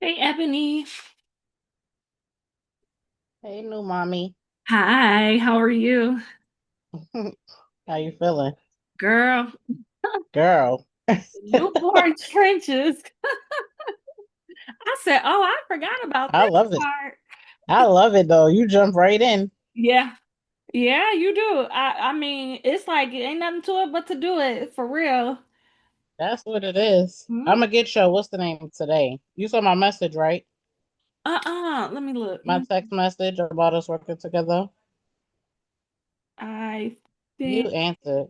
Hey, Ebony. Hey, new mommy. Hi, how are you? How you feeling? Girl, Girl, newborn trenches. I said, oh, I forgot about I this love it. part. I love it though. You jump right in. Yeah, yeah, you do. I mean, it's like it ain't nothing to it but to do it for real. That's what it is. I'm Hmm. gonna get you. What's the name today? You saw my message, right? Let me look. My text message about us working together. I You think answered.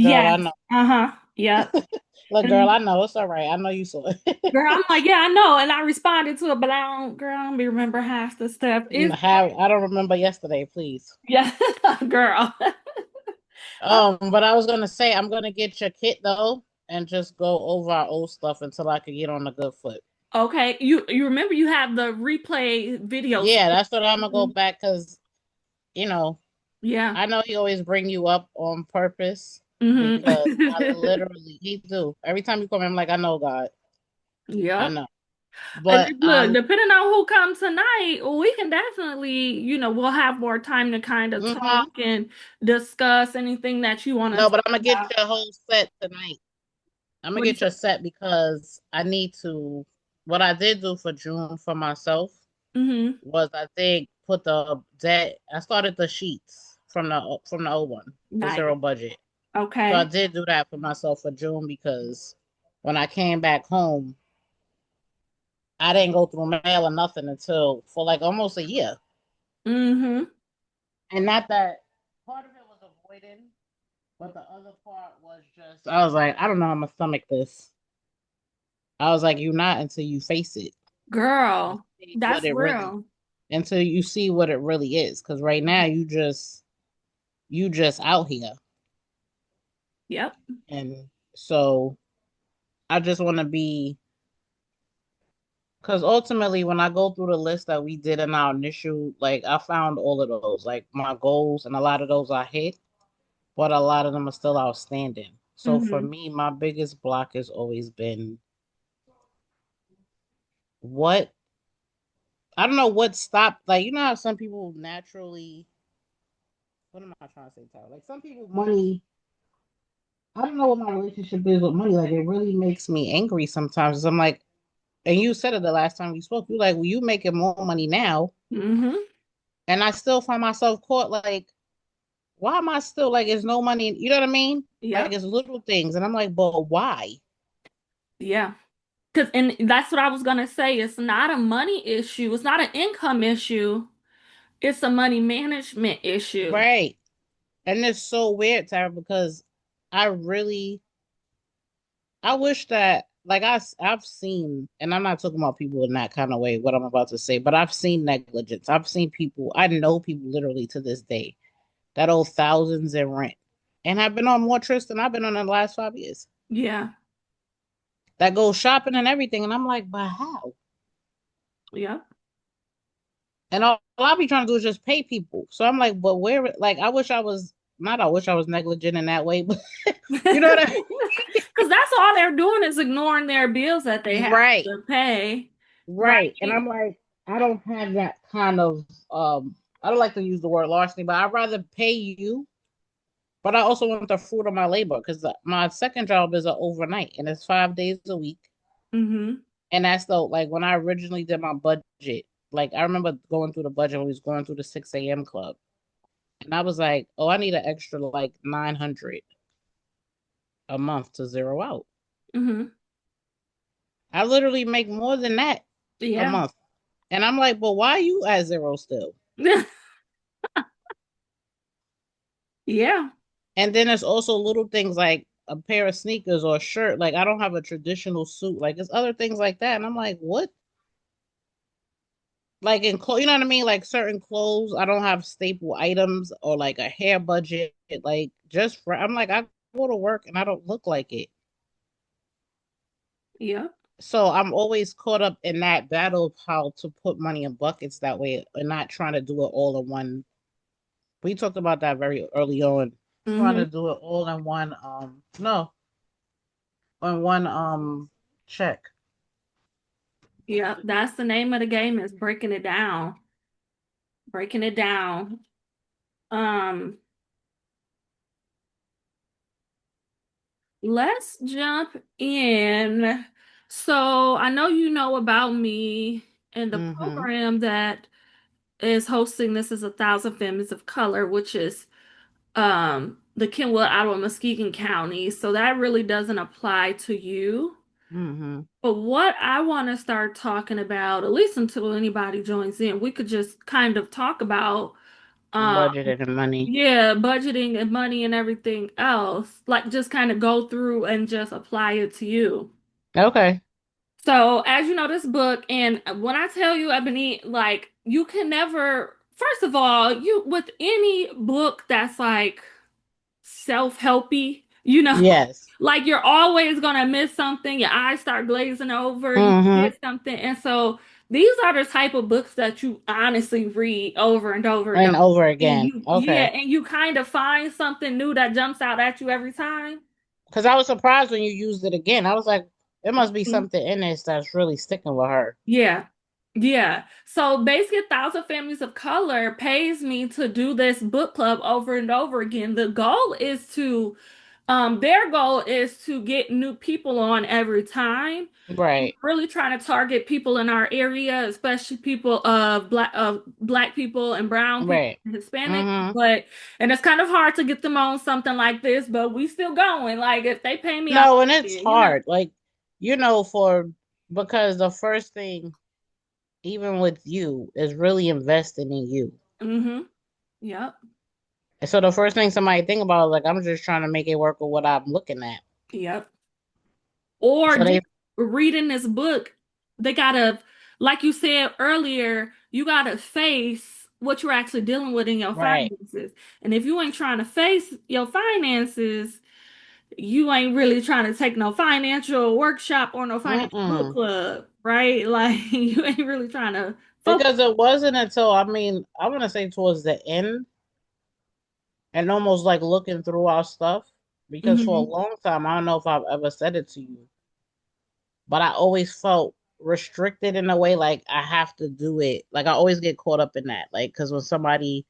Girl, I yes. know. Uh-huh. Yep. Look, girl, And I know. It's all right. I know you saw it. girl, I'm like, yeah, I know. And I responded to it, but girl, I don't be remember half the stuff. It's I don't remember yesterday, please. yeah, girl. But I was gonna say I'm gonna get your kit though and just go over our old stuff until I can get on a good foot. Okay, you remember you have the replay videos. Yeah, that's what I'm gonna go Mhm. back because you know, Yeah. I know he always bring you up on purpose Hmm. because I literally he do. Every time you come in, I'm like, I know God. I Yep. know. And But look, depending on who comes tonight, we can definitely, we'll have more time to kind of hmm talk and discuss anything that you want to no, talk but I'm gonna get about. you a whole set tonight. I'm gonna What do you get you say? a set because I need to what I did do for June for myself Mm-hmm. was I did put the debt I started the sheets from the old one, the Nice. zero budget. So I Okay. did do that for myself for June because when I came back home, I didn't go through mail or nothing until for like almost a year. Mm-hmm. And not that part of it was avoiding, but the other part was just I was like, I don't know how I'm gonna stomach this. I was like, you're not until you face it and Girl, see what that's it really real. until you see what it really is. Because right now you just out here. Yep. And so I just wanna be because ultimately, when I go through the list that we did in our initial, like I found all of those, like my goals, and a lot of those I hit, but a lot of them are still outstanding. So for Mm-hmm. me, my biggest block has always been what I don't know what stopped. Like you know how some people naturally, what am I trying to say, Tyler? Like some people, money. I don't know what my relationship is with money. Like it really makes me angry sometimes. I'm like, and you said it the last time we spoke. You like, well, you making more money now, Mm-hmm. and I still find myself caught like why am I still like it's no money? You know what I mean? Like Yep. it's little things, and I'm like, but why? Yeah. And that's what I was gonna say. It's not a money issue. It's not an income issue. It's a money management issue. Right? And it's so weird, Tara, because I really, I wish that like I've seen, and I'm not talking about people in that kind of way. What I'm about to say, but I've seen negligence. I've seen people. I know people literally to this day that owe thousands in rent, and I've been on more trips than I've been on in the last 5 years. Yeah. That go shopping and everything, and I'm like, but how? Yep. And all I be trying to do is just pay people. So I'm like, but where? Like, I wish I was not. I wish I was negligent in that way, but you know what I Because that's all they're doing is ignoring their bills that they mean? have Right, to pay. right. And Right. I'm like, I don't have that kind of. I don't like to use the word larceny, but I'd rather pay you. But I also want the fruit of my labor because my second job is a overnight and it's 5 days a week. Mm-hmm. And that's the like when I originally did my budget. Like I remember going through the budget when we was going through the 6 a.m. club. And I was like, oh, I need an extra like 900 a month to zero out. Mm-hmm. I literally make more than that a Yeah. month. And I'm like, but why are you at zero still? Yeah. And then there's also little things like a pair of sneakers or a shirt. Like I don't have a traditional suit. Like there's other things like that. And I'm like, what? Like in clothes, you know what I mean? Like certain clothes, I don't have staple items or like a hair budget. Like just for, I'm like, I go to work and I don't look like it. Yeah. So I'm always caught up in that battle of how to put money in buckets that way and not trying to do it all in one. We talked about that very early on. Trying Mm-hmm. to do it all in one no, on one check. Yep, that's the name of the game is breaking it down. Breaking it down. Um, let's jump in. So I know you know about me and the Mm-hmm. program that is hosting this is 1,000 Families of Color, which is the Kenwood, Ottawa, Muskegon County. So that really doesn't apply to you. Mm-hmm. But what I want to start talking about, at least until anybody joins in, we could just kind of talk about um Budget and money. yeah, budgeting and money and everything else. Like just kind of go through and just apply it to you. Okay. So, as you know, this book, and when I tell you, like, you can never, first of all, you, with any book that's like self-helpy, Yes. like you're always gonna miss something, your eyes start glazing over, you Mm-hmm. forget something. And so these are the type of books that you honestly read over and over and over. And over And again. yeah, Okay. and you kind of find something new that jumps out at you every time. Because I was surprised when you used it again. I was like, there must be something in this that's really sticking with her. Yeah. Yeah. So basically, 1,000 Families of Color pays me to do this book club over and over again. Their goal is to get new people on every time. And Right. really trying to target people in our area, especially people of black people and brown people, Right. and Hispanic. Mm-hmm. And it's kind of hard to get them on something like this, but we still going. Like if they pay me, I'll No, and pay it's it, you know. hard. Like, because the first thing, even with you, is really investing in you. Mm-hmm. Yep. And so the first thing somebody think about is like, I'm just trying to make it work with what I'm looking at. Yep. Or So just they, reading this book, they gotta, like you said earlier, you gotta face what you're actually dealing with in your right. finances. And if you ain't trying to face your finances, you ain't really trying to take no financial workshop or no financial book Mm-mm. club, right? Like you ain't really trying to focus. Because it wasn't until, I want to say towards the end and almost like looking through our stuff, because for a Hmm. long time, I don't know if I've ever said it to you, but I always felt restricted in a way like I have to do it. Like I always get caught up in that. Like, because when somebody,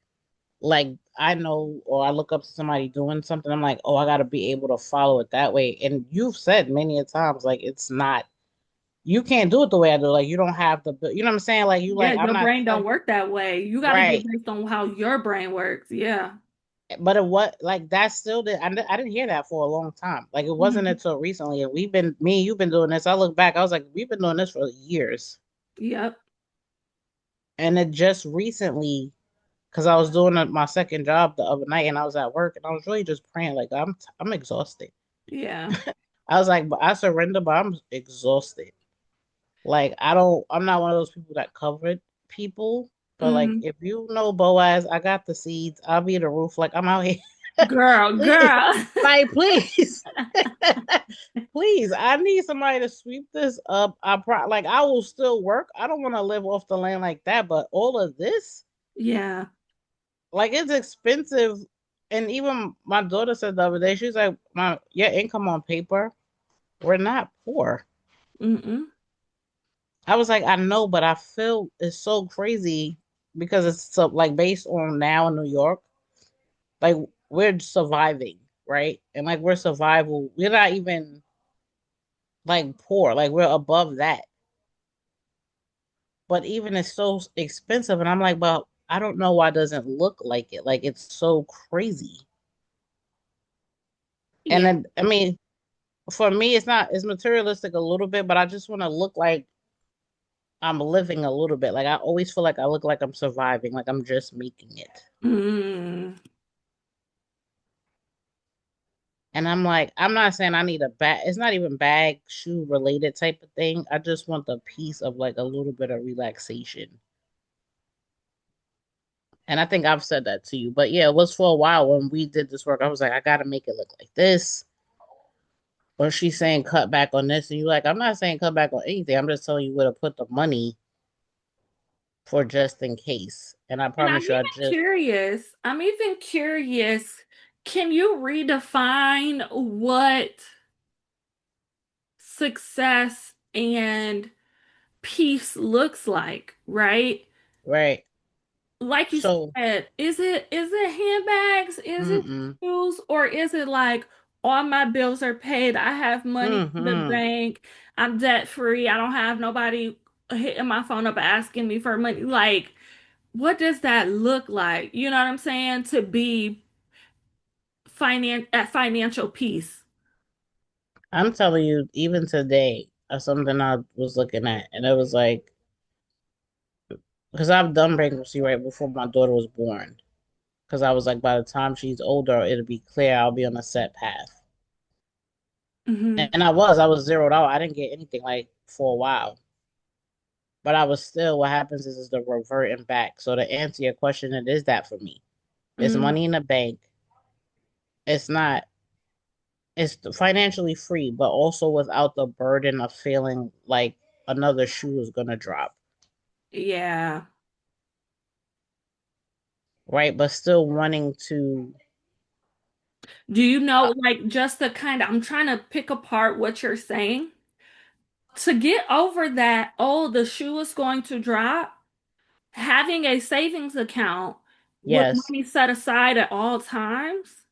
like, I know or I look up to somebody doing something, I'm like, oh, I got to be able to follow it that way. And you've said many a times, like, it's not, you can't do it the way I do. Like, you don't have the, you know what I'm saying? Like, you Yeah, like, I'm your not brain don't telling, work that way. You got to do it right. based on how your brain works. Yeah. But it what like that still did I didn't hear that for a long time. Like it wasn't Hmm. until recently, and me and you've been doing this. I look back, I was like, we've been doing this for years. Yep. And it just recently, because I was doing my second job the other night and I was at work and I was really just praying, like I'm exhausted. Yeah. I was like, but I surrender, but I'm exhausted. Like I'm not one of those people that covered people. But like Hmm. if you know Boaz, I got the seeds, I'll be the roof, like I'm out here. Girl, Please. girl. Like please. Please, I need somebody to sweep this up. Like I will still work. I don't want to live off the land like that, but all of this, Yeah. like it's expensive. And even my daughter said the other day, she's like, "My your income on paper, we're not poor." Mm-mm. I was like, "I know, but I feel it's so crazy because it's so like based on now in New York, like we're surviving, right? And like we're survival. We're not even like poor, like we're above that." But even it's so expensive, and I'm like, well, I don't know why it doesn't look like it. Like it's so crazy. And Yeah. then I mean, for me, it's materialistic a little bit, but I just want to look like I'm living a little bit. Like I always feel like I look like I'm surviving, like I'm just making it. Mm. And I'm like, I'm not saying I need a bag. It's not even bag shoe related type of thing. I just want the piece of like a little bit of relaxation. And I think I've said that to you. But yeah, it was for a while when we did this work. I was like, I gotta make it look like this. Or she's saying cut back on this, and you're like, I'm not saying cut back on anything. I'm just telling you where to put the money for just in case. And I And I'm promise you, even curious. I'm even curious. Can you redefine what success and peace looks like, right? Right. Like you So, said, is it handbags? Is it mm-mm, shoes? Or is it like all my bills are paid? I have money in the mm-hmm. bank. I'm debt free. I don't have nobody hitting my phone up asking me for money. Like, what does that look like? You know what I'm saying? To be at financial peace. I'm telling you, even today, something I was looking at, and it was like, because I've done bankruptcy right before my daughter was born. Because I was like, by the time she's older, it'll be clear I'll be on a set path. Hmm. And I was zeroed out. I didn't get anything like for a while. But I was still, what happens is the reverting back. So to answer your question, it is that for me. It's Hmm. money in the bank. It's not, it's financially free, but also without the burden of feeling like another shoe is going to drop. Yeah. Right. But still wanting to, Do you uh, know, like, just the kind of, I'm trying to pick apart what you're saying. To get over that, oh, the shoe is going to drop, having a savings account with yes, money set aside at all times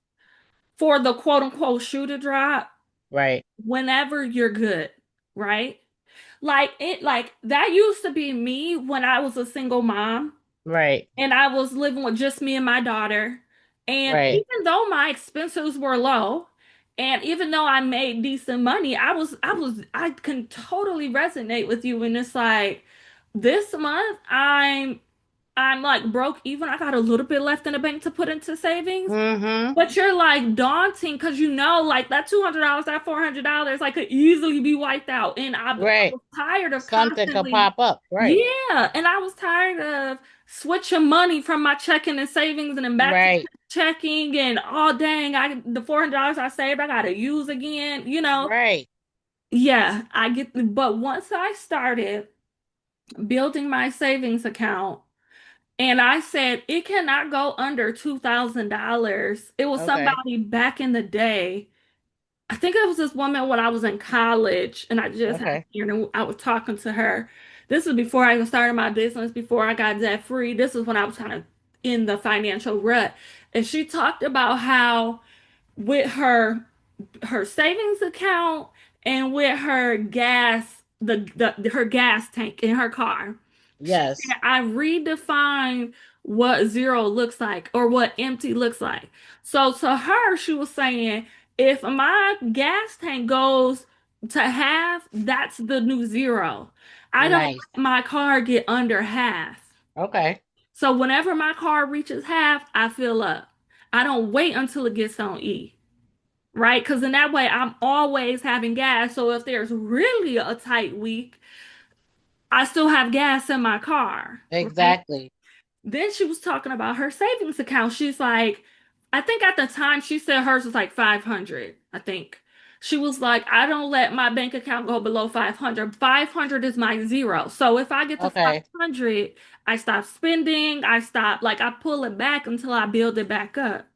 for the quote unquote shoe to drop right, whenever you're good, right? Like that used to be me when I was a single mom right, and I was living with just me and my daughter. And right. even though my expenses were low, and even though I made decent money, I can totally resonate with you. And it's like this month I'm like broke even. I got a little bit left in the bank to put into savings. Mm-hmm. But you're like daunting because you know, like that $200, that $400, like could easily be wiped out. And I Right. was tired of Something could constantly, pop up. Right. yeah. And I was tired of switching money from my checking and savings and then back to Right. checking. And oh, dang, the $400 I saved, I got to use again, you know? Right. Yeah, I get, but once I started building my savings account, and I said, it cannot go under $2,000. It was Okay. somebody back in the day. I think it was this woman when I was in college, and I just had Okay. here, and I was talking to her. This was before I even started my business, before I got debt free. This is when I was kind of in the financial rut. And she talked about how with her savings account and with her gas, her gas tank in her car. She Yes. said, I redefined what zero looks like or what empty looks like. So to her, she was saying, if my gas tank goes to half, that's the new zero. I don't Nice. let my car get under half. Okay. So whenever my car reaches half, I fill up. I don't wait until it gets on E, right? Because in that way, I'm always having gas. So if there's really a tight week, I still have gas in my car, right? Exactly. Then she was talking about her savings account. She's like, I think at the time she said hers was like 500, I think. She was like, I don't let my bank account go below 500. 500 is my zero. So if I get to Okay. 500, I stop spending, like I pull it back until I build it back up.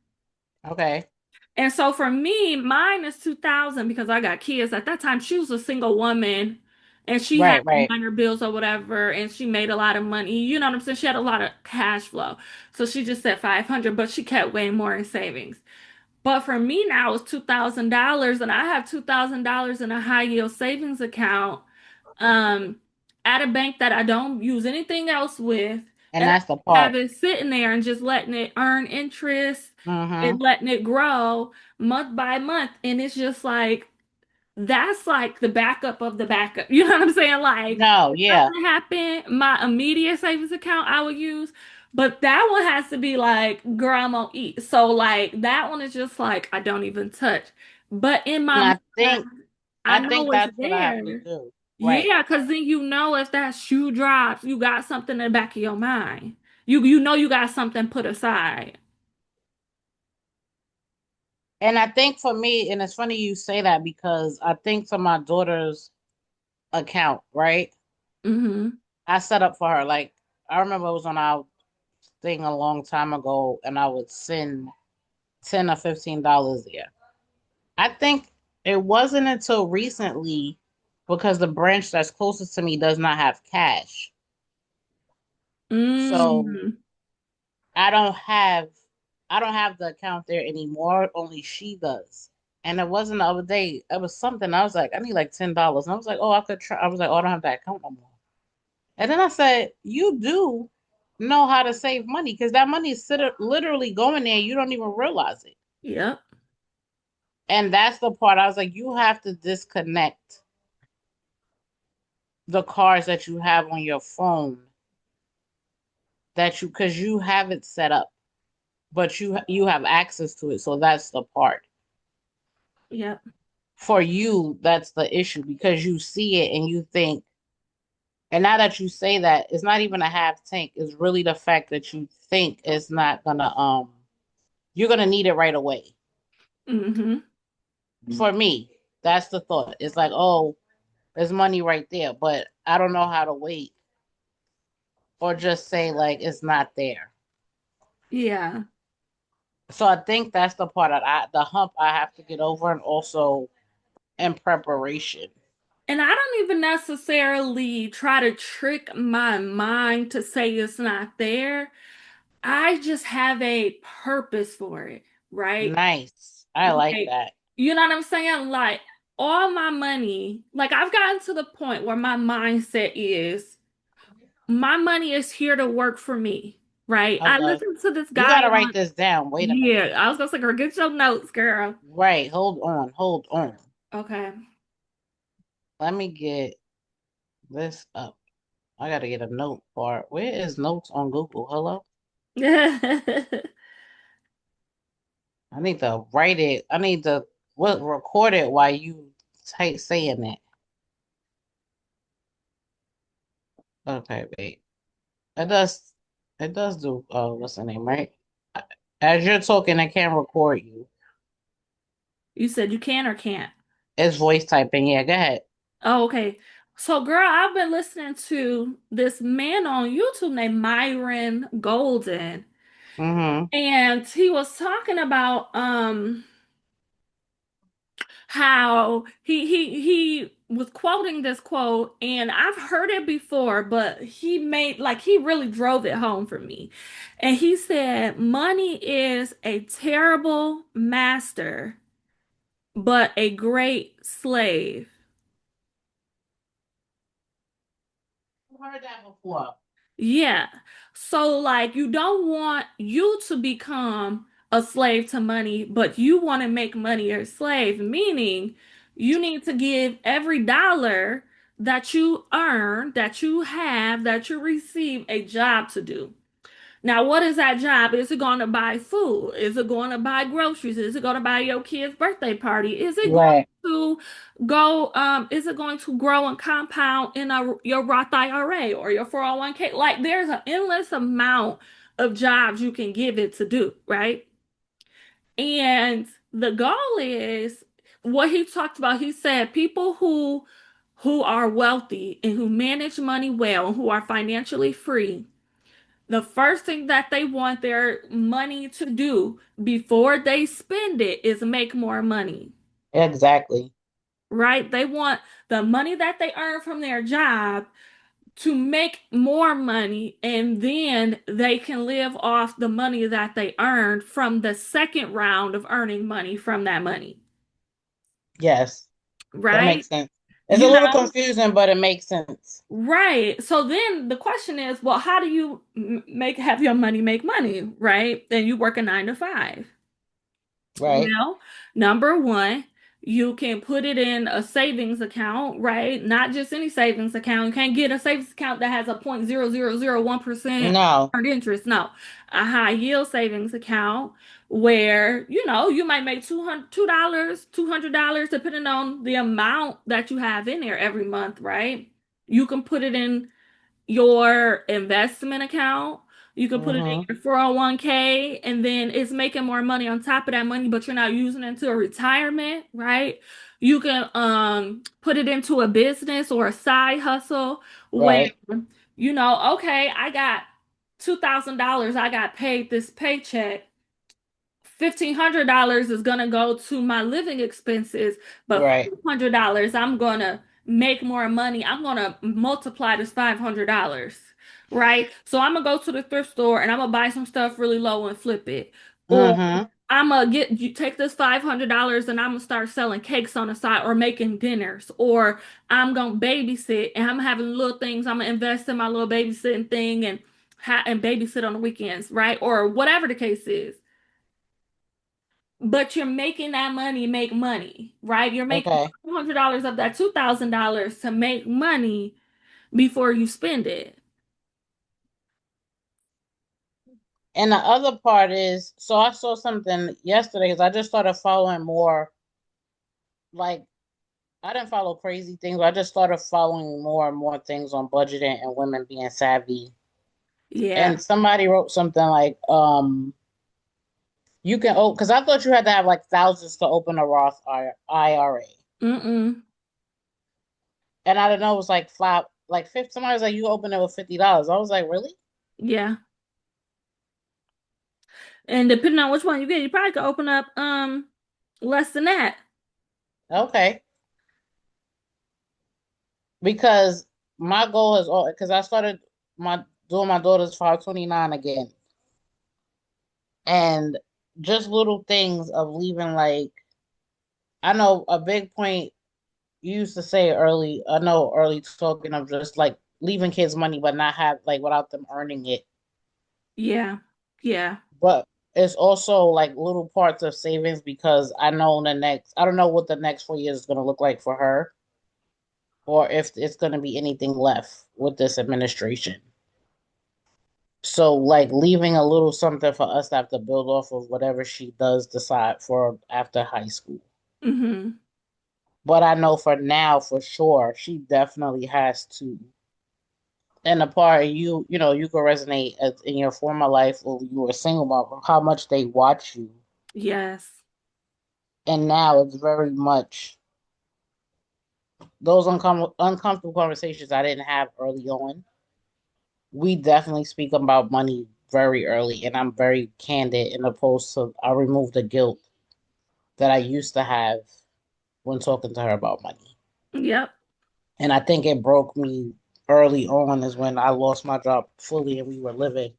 Okay. And so for me, mine is 2000 because I got kids. At that time, she was a single woman and she had Right. Right. minor bills or whatever, and she made a lot of money. You know what I'm saying? She had a lot of cash flow. So she just said 500, but she kept way more in savings. But for me now, it's $2,000, and I have $2,000 in a high yield savings account um, at a bank that I don't use anything else with, And and that's the I have part. it sitting there and just letting it earn interest Mm-hmm. and letting it grow month by month. And it's just like that's like the backup of the backup. You know what I'm saying? Like No, if yeah. something happened, my immediate savings account I would use. But that one has to be like, girl, I'm gonna eat. So like that one is just like I don't even touch. But in And my mind, I I think know it's that's what I have to there. do. Right. Yeah, because then you know if that shoe drops, you got something in the back of your mind. You know you got something put aside. And I think for me, and it's funny you say that because I think for my daughter's account, right? Hmm. I set up for her. Like I remember it was on our thing a long time ago, and I would send $10 or $15 there. I think it wasn't until recently. because the branch that's closest to me does not have cash. So Mm. I don't have I don't have the account there anymore. Only she does. And it wasn't the other day. It was something. I was like, I need like $10. And I was like, oh, I could try. I was like, oh, I don't have that account no more. And then I said, you do know how to save money because that money is literally going there. You don't even realize it. Yep. And that's the part I was like, you have to disconnect the cards that you have on your phone that you because you have it set up, but you have access to it. So that's the part. Yep. For you, that's the issue because you see it and you think, and now that you say that, it's not even a half tank. It's really the fact that you think it's not gonna you're gonna need it right away. Mm-hmm. For me, that's the thought. It's like, oh, there's money right there, but I don't know how to wait or just say like it's not there. Yeah. So I think that's the part that the hump I have to get over, and also in preparation. And I don't even necessarily try to trick my mind to say it's not there. I just have a purpose for it, right? Nice. I like Like, that. you know what I'm saying? Like, all my money, like, I've gotten to the point where my mindset is my money is here to work for me, right? I Okay. listened to this You guy gotta write on, this down. Wait a minute. yeah, I was gonna say, girl, get your notes, girl. Right. Hold on. Hold on. Okay. Let me get this up. I gotta get a note part. Where is notes on Google? Hello? I need to write it. I need to record it while you saying it. Okay, wait. It does. It does do. What's the name? Right. As you're talking, I can't record you. You said you can or can't? It's voice typing. Yeah, go ahead. Oh, okay. So, girl, I've been listening to this man on YouTube named Myron Golden, Mm-hmm. and he was talking about how he was quoting this quote, and I've heard it before, but he made like he really drove it home for me. And he said, "Money is a terrible master, but a great slave." I've heard that before. Yeah. So, like, you don't want you to become a slave to money, but you want to make money your slave, meaning you need to give every dollar that you earn, that you have, that you receive a job to do. Now, what is that job? Is it going to buy food? Is it going to buy groceries? Is it going to buy your kid's birthday party? Is it going Right. to is it going to grow and compound in your Roth IRA or your 401k? Like there's an endless amount of jobs you can give it to do, right? And the goal is what he talked about. He said people who are wealthy and who manage money well and who are financially free, the first thing that they want their money to do before they spend it is make more money, Exactly. right? They want the money that they earn from their job to make more money, and then they can live off the money that they earned from the second round of earning money from that money, Yes. That right? makes sense. It's a You little know? confusing, but it makes sense. Right. So then the question is, well, how do you make have your money make money, right? Then you work a 9 to 5. Right. Well, number one, you can put it in a savings account, right? Not just any savings account. You can't get a savings account that has a 0.0001% No. earned interest. No, a high yield savings account where, you might make $200, $200, depending on the amount that you have in there every month, right? You can put it in your investment account. You can put it in Mm-hmm. your 401k, and then it's making more money on top of that money, but you're not using it into a retirement, right? You can put it into a business or a side hustle where Right. okay, I got $2,000, I got paid this paycheck. $1,500 is gonna go to my living expenses, but Right. $500 I'm gonna make more money, I'm gonna multiply this $500, right? So I'm gonna go to the thrift store and I'm gonna buy some stuff really low and flip it. Or Mm-hmm. I'm gonna get you take this $500 and I'm gonna start selling cakes on the side or making dinners. Or I'm gonna babysit and I'm having little things. I'm gonna invest in my little babysitting thing and and babysit on the weekends, right? Or whatever the case is. But you're making that money make money, right? You're making Okay. $500 of that $2,000 to make money before you spend it. And the other part is, so I saw something yesterday because I just started following more, like, I didn't follow crazy things, but I just started following more and more things on budgeting and women being savvy. Yeah. And somebody wrote something like, you can, oh, because I thought you had to have like thousands to open a Roth IRA. Mm-mm. And I don't know, it was like five, like 50, somebody was like, you open it with $50. I was like, really? Yeah. And depending on which one you get, you probably could open up less than that. Okay. Because my goal is all, because I started my doing my daughter's 529 again. And just little things of leaving, like, I know a big point you used to say early, I know early talking of just like leaving kids money but not have like without them earning it. Yeah. Yeah. But it's also like little parts of savings because I don't know what the next 4 years is gonna look like for her or if it's gonna be anything left with this administration. So like leaving a little something for us to have to build off of whatever she does decide for after high school. Mm-hmm. But I know for now, for sure, she definitely has to. And the part you know, you can resonate as in your former life or you were single about how much they watch you. Yes. And now it's very much those uncomfortable conversations I didn't have early on. We definitely speak about money very early, and I'm very candid in opposed to I remove the guilt that I used to have when talking to her about money. Yep. And I think it broke me early on is when I lost my job fully and we were living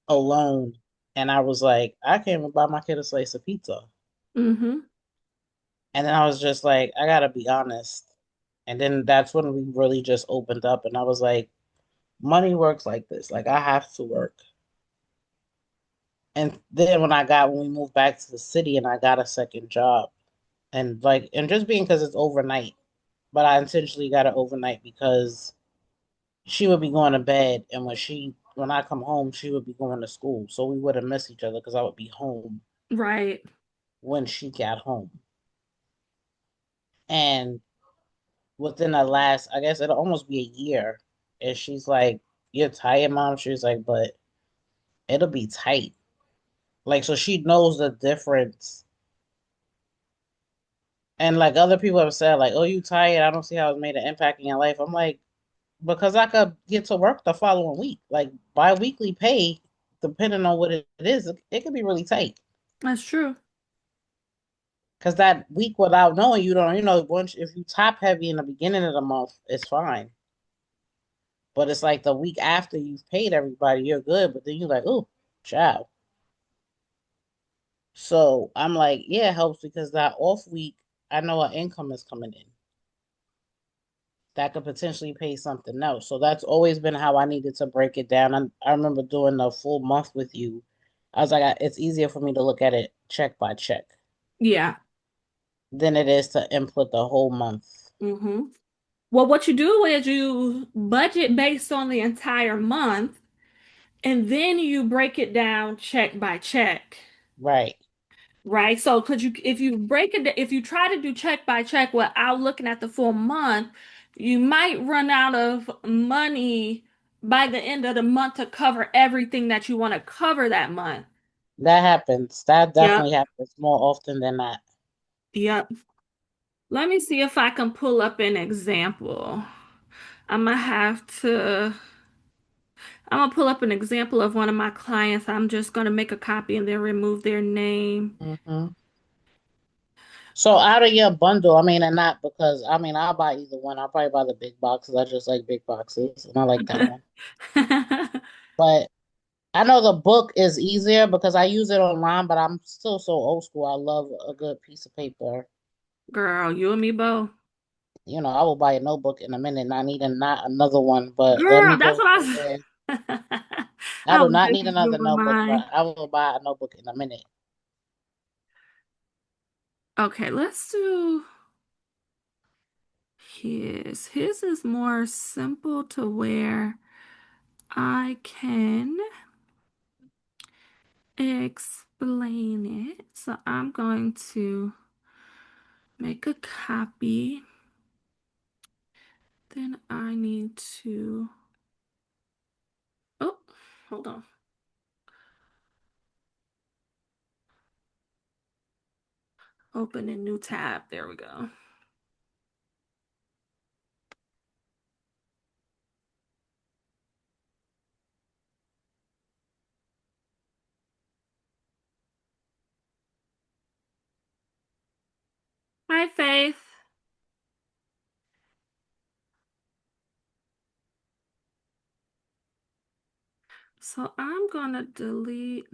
alone. And I was like, I can't even buy my kid a slice of pizza. Mm-hmm. And then I was just like, I gotta be honest. And then that's when we really just opened up and I was like, money works like this. Like I have to work. And then when we moved back to the city and I got a second job and just being because it's overnight, but I intentionally got it overnight because she would be going to bed and when I come home she would be going to school so we wouldn't miss each other because I would be home Right. when she got home and within the last I guess it'll almost be a year and she's like you're tired mom she's like but it'll be tight like so she knows the difference and like other people have said like oh you tired I don't see how it's made an impact in your life I'm like because I could get to work the following week like bi-weekly pay depending on what it is it could be really tight. That's true. Because that week without knowing, you don't, you know, once if you top heavy in the beginning of the month, it's fine. But it's like the week after you've paid everybody, you're good. But then you're like, oh, ciao. So I'm like, yeah, it helps because that off week, I know our income is coming in. That could potentially pay something else. So that's always been how I needed to break it down. I remember doing the full month with you. I was like, it's easier for me to look at it check by check Yeah. than it is to input the whole month. Mm-hmm. Well, what you do is you budget based on the entire month, and then you break it down check by check. Right. Right. So, could you, if you break it, if you try to do check by check without looking at the full month, you might run out of money by the end of the month to cover everything that you want to cover that month. That happens. That Yep. definitely happens more often than not. Yep. Let me see if I can pull up an example. I'm gonna have to, I'm gonna pull up an example of one of my clients. I'm just gonna make a copy and then remove their name. Hmm. So out of your bundle, I mean, and not because I mean I'll buy either one. I'll probably buy the big boxes. I just like big boxes, and I like that one. But I know the book is easier because I use it online, but I'm still so old school. I love a good piece of paper. Girl, you and me both. You know, I will buy a notebook in a minute, not needing not another one, but let Girl, me that's go what I go was. ahead. I I do was not just need another doing notebook, but mine. I will buy a notebook in a minute. Okay, let's do his. His is more simple to where I can explain it. So I'm going to make a copy. Then I need to, oh, hold on. Open a new tab. There we go. Hi, Faith. So I'm gonna delete,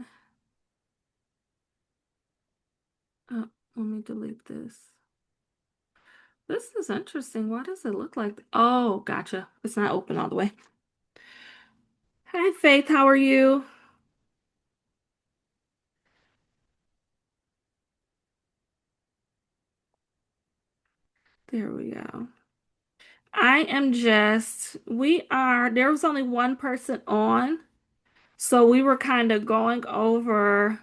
oh, let me delete this. This is interesting. Why does it look like, oh, gotcha. It's not open all the way. Hi, Faith. How are you? There we go. There was only one person on, so we were kind of going over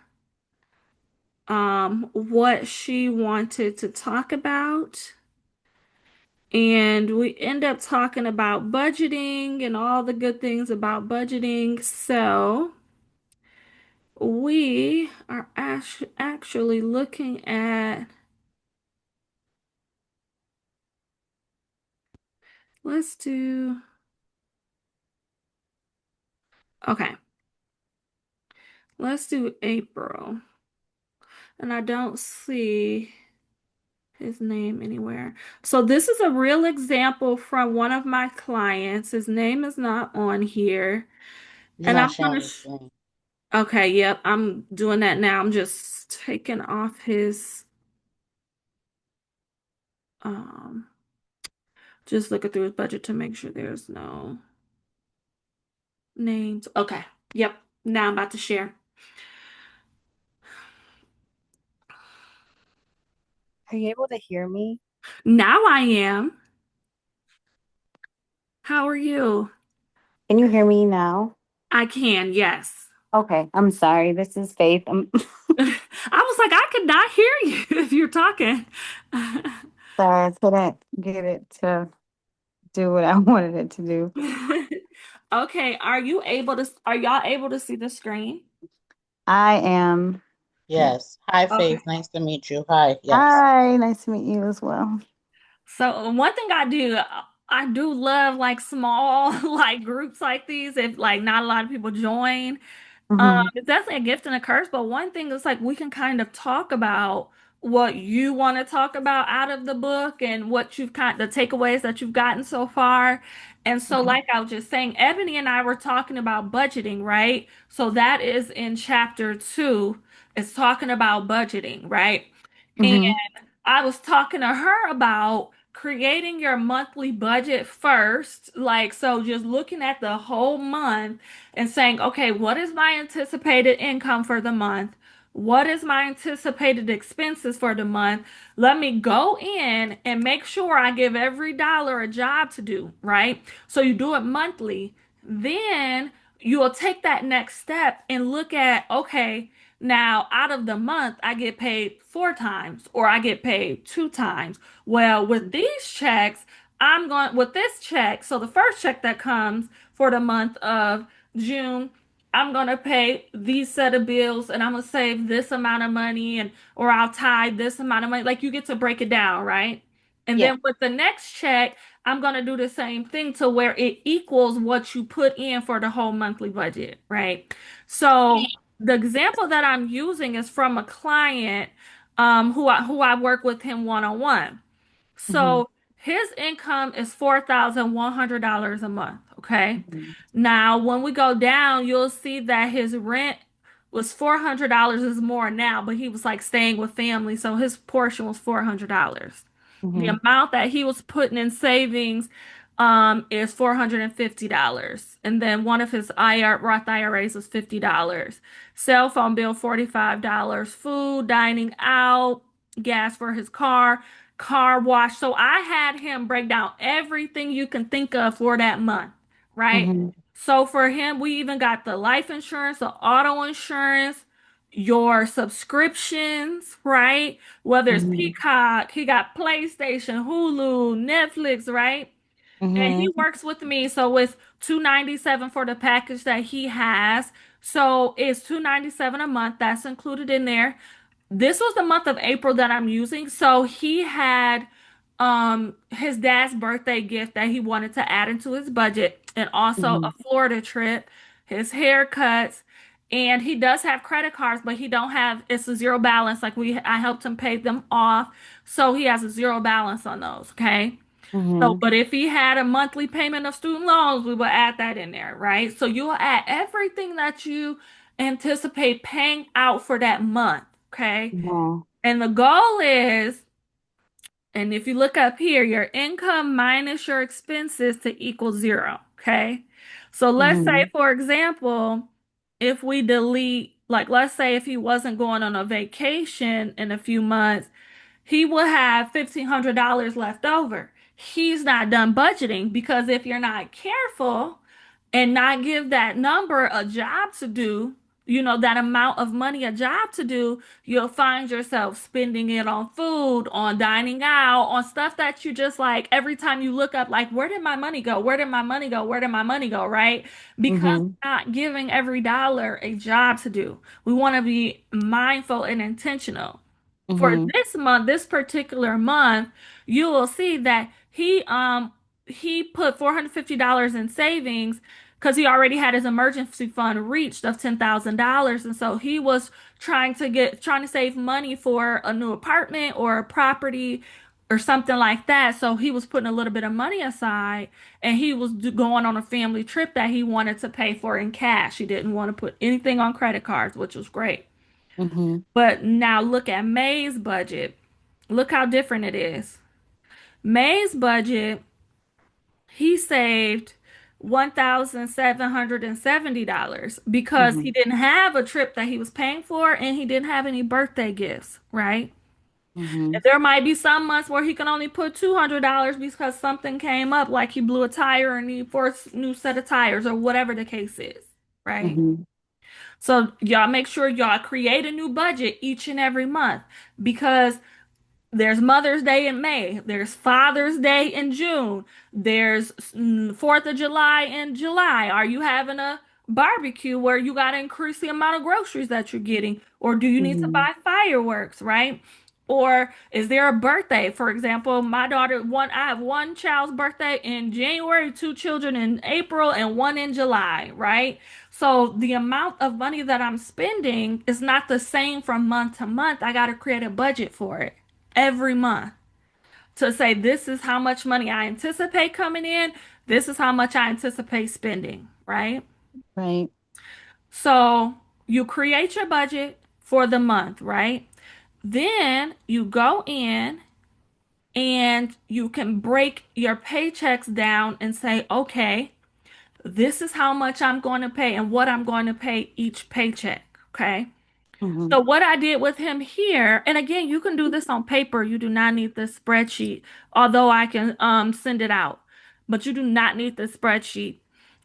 what she wanted to talk about. And we end up talking about budgeting and all the good things about budgeting. So we are actually looking at, let's do, okay, let's do April. And I don't see his name anywhere. So this is a real example from one of my clients. His name is not on here. He's And not I'm sharing gonna, the screen. okay, yep, I'm doing that now. I'm just taking off his, um, just looking through his budget to make sure there's no names. Okay, yep, now I'm about to share. Are you able to hear me? Now I am. How are you? Can you hear me now? I can, yes. Okay, I'm sorry. This is Faith. I'm I was like, I could not hear you if you're talking. sorry, I couldn't get it to do what I wanted it to do. Okay, are y'all able to see the screen? I am. Yes. Hi, Okay. Faith. Nice to meet you. Hi. Yes. Hi, nice to meet you as well. So one thing I do love like small like groups like these if like not a lot of people join. Hmm. It's definitely a gift and a curse, but one thing is like we can kind of talk about what you want to talk about out of the book and what you've kind the takeaways that you've gotten so far. And so, Hmm. like I was just saying, Ebony and I were talking about budgeting, right? So that is in chapter 2. It's talking about budgeting, right? And Hmm. I was talking to her about creating your monthly budget first. Like, so just looking at the whole month and saying, okay, what is my anticipated income for the month? What is my anticipated expenses for the month? Let me go in and make sure I give every dollar a job to do, right? So you do it monthly. Then you will take that next step and look at, okay, now out of the month, I get paid 4 times or I get paid 2 times. Well, with these checks, with this check, so the first check that comes for the month of June, I'm gonna pay these set of bills and I'm gonna save this amount of money and or I'll tie this amount of money. Like you get to break it down, right? And Yeah. then with the next check, I'm gonna do the same thing to where it equals what you put in for the whole monthly budget, right? So the example that I'm using is from a client. who I work with him one on one. Mhm. So his income is $4,100 a month. Okay. Mhm. Now, when we go down, you'll see that his rent was $400 is more now, but he was like staying with family, so his portion was $400. The Mhm. amount that he was putting in savings is $450. And then one of his Roth IRAs was $50. Cell phone bill $45, food, dining out, gas for his car wash. So I had him break down everything you can think of for that month, right? Mhm. So for him, we even got the life insurance, the auto insurance, your subscriptions, right? Whether it's Mhm. Peacock, he got PlayStation, Hulu, Netflix, right? And he Mhm. works with me, so it's 297 for the package that he has. So it's 297 a month. That's included in there. This was the month of April that I'm using. So he had his dad's birthday gift that he wanted to add into his budget, and also a Mhm. Florida trip, his haircuts, and he does have credit cards, but he don't have it's a zero balance. Like I helped him pay them off. So he has a zero balance on those, okay? So, Mhm. but if he had a monthly payment of student loans, we will add that in there, right? So you'll add everything that you anticipate paying out for that month, okay? Mhm. And the goal is, and if you look up here, your income minus your expenses to equal zero, okay? So let's say, Mhm. for example, if we delete, like, let's say if he wasn't going on a vacation in a few months, he will have $1,500 left over. He's not done budgeting because if you're not careful and not give that number a job to do, that amount of money a job to do, you'll find yourself spending it on food, on dining out, on stuff that you just like every time you look up, like, where did my money go? Where did my money go? Where did my money go? Right? Because Mhm. we're not giving every dollar a job to do. We want to be mindful and intentional for Mhm. this month, this particular month, you will see that he put $450 in savings because he already had his emergency fund reached of $10,000, and so he was trying to save money for a new apartment or a property or something like that. So he was putting a little bit of money aside, and he was going on a family trip that he wanted to pay for in cash. He didn't want to put anything on credit cards, which was great. Mhm. But now look at May's budget. Look how different it is. May's budget, he saved $1,770 because he Mhm. didn't have a trip that he was paying for and he didn't have any birthday gifts, right? And Mhm. there might be some months where he can only put $200 because something came up, like he blew a tire and need for a new set of tires or whatever the case is, right? Mhm. So y'all make sure y'all create a new budget each and every month because there's Mother's Day in May. There's Father's Day in June. There's 4th of July in July. Are you having a barbecue where you got to increase the amount of groceries that you're getting? Or do you need to Mhm. buy fireworks, right? Or is there a birthday? For example, my daughter, I have one child's birthday in January, two children in April, and one in July, right? So the amount of money that I'm spending is not the same from month to month. I got to create a budget for it every month to say this is how much money I anticipate coming in, this is how much I anticipate spending, right? Right. So you create your budget for the month, right? Then you go in and you can break your paychecks down and say, okay, this is how much I'm going to pay and what I'm going to pay each paycheck, okay? Mhm. So what I did with him here, and again, you can do this on paper. You do not need the spreadsheet, although I can send it out. But you do not need the spreadsheet.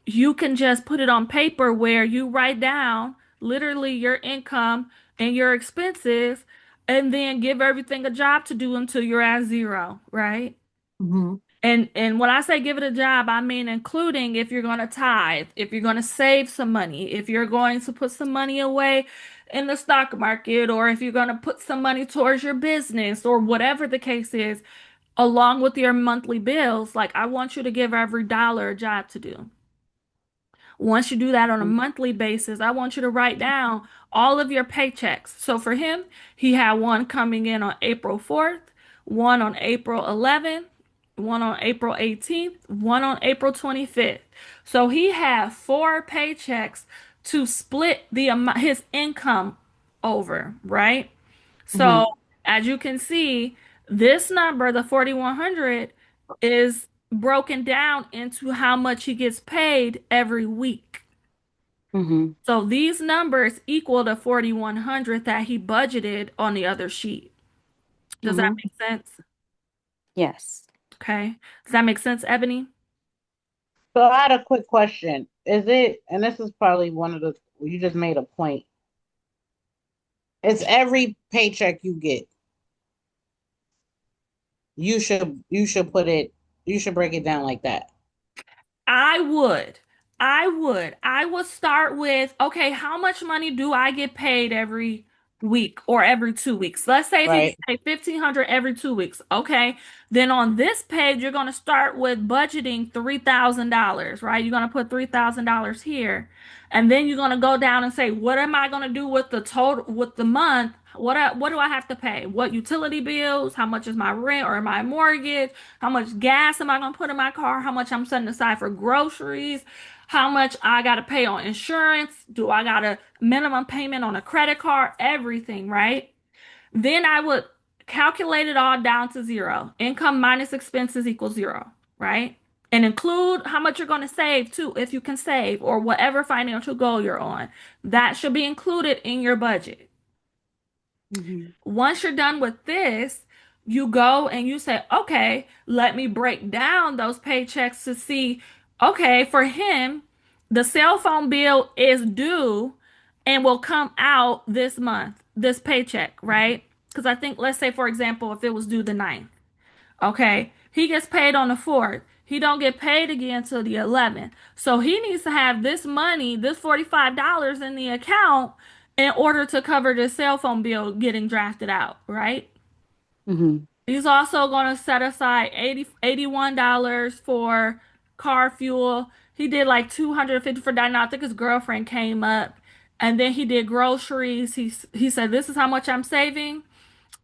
You can just put it on paper where you write down literally your income and your expenses, and then give everything a job to do until you're at zero, right? Mhm. And when I say give it a job, I mean including if you're going to tithe, if you're going to save some money, if you're going to put some money away in the stock market, or if you're going to put some money towards your business, or whatever the case is, along with your monthly bills. Like, I want you to give every dollar a job to do. Once you do that on a Mhm. monthly basis, I want you to write down all of your paychecks. So for him, he had one coming in on April 4th, one on April 11th, one on April 18th, one on April 25th. So he had four paychecks to split the amount his income over, right? So Mhm. as you can see, this number, the 4,100, is broken down into how much he gets paid every week. Mhm. So these numbers equal the 4,100 that he budgeted on the other sheet. Does that Mhm. make sense? Yes. Okay. Does that make sense, Ebony? So I had a quick question. Is it, and this is probably one of the, you just made a point. It's every paycheck you get. You should put it, you should break it down like that, I would. I would start with, okay, how much money do I get paid every week or every 2 weeks? Let's say if he gets right? paid 1,500 every 2 weeks. Okay. Then on this page, you're going to start with budgeting $3,000, right? You're going to put $3,000 here. And then you're going to go down and say, what am I going to do with the total, with the month? What do I have to pay? What utility bills? How much is my rent or my mortgage? How much gas am I going to put in my car? How much I'm setting aside for groceries? How much I got to pay on insurance? Do I got a minimum payment on a credit card? Everything, right? Then I would calculate it all down to zero. Income minus expenses equals zero, right? And include how much you're going to save too, if you can save, or whatever financial goal you're on. That should be included in your budget. Mhm. Once you're done with this, you go and you say, okay, let me break down those paychecks to see, okay, for him, the cell phone bill is due and will come out this month, this paycheck, right? Because I think, let's say, for example, if it was due the 9th, okay, he gets paid on the 4th. He don't get paid again till the 11th. So he needs to have this money, this $45 in the account in order to cover the cell phone bill getting drafted out, right? Mhm. He's also going to set aside 81 dollars for car fuel. He did like 250 for that. Now I think his girlfriend came up and then he did groceries. He said, this is how much I'm saving.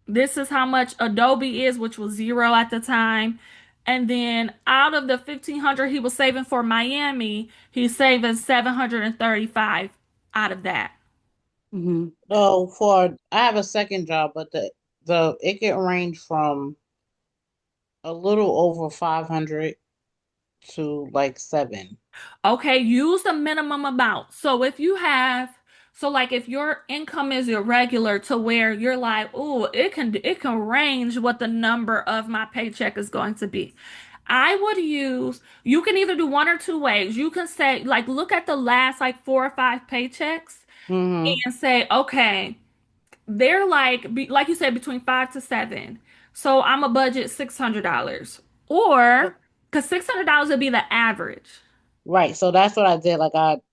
This is how much Adobe is, which was zero at the time. And then out of the 1,500 he was saving for Miami, he's saving 735 out of that. Mhm. So for I have a second job, but the it can range from a little over 500 to like seven. Okay, use the minimum amount. So if you have, so like if your income is irregular to where you're like, oh, it can range what the number of my paycheck is going to be. I would use, you can either do one or two ways. You can say, like, look at the last like 4 or 5 paychecks Mm-hmm. and say, okay, they're like you said, between 5 to 7. So I'm a budget $600. Or because $600 would be the average. Right. So that's what I did.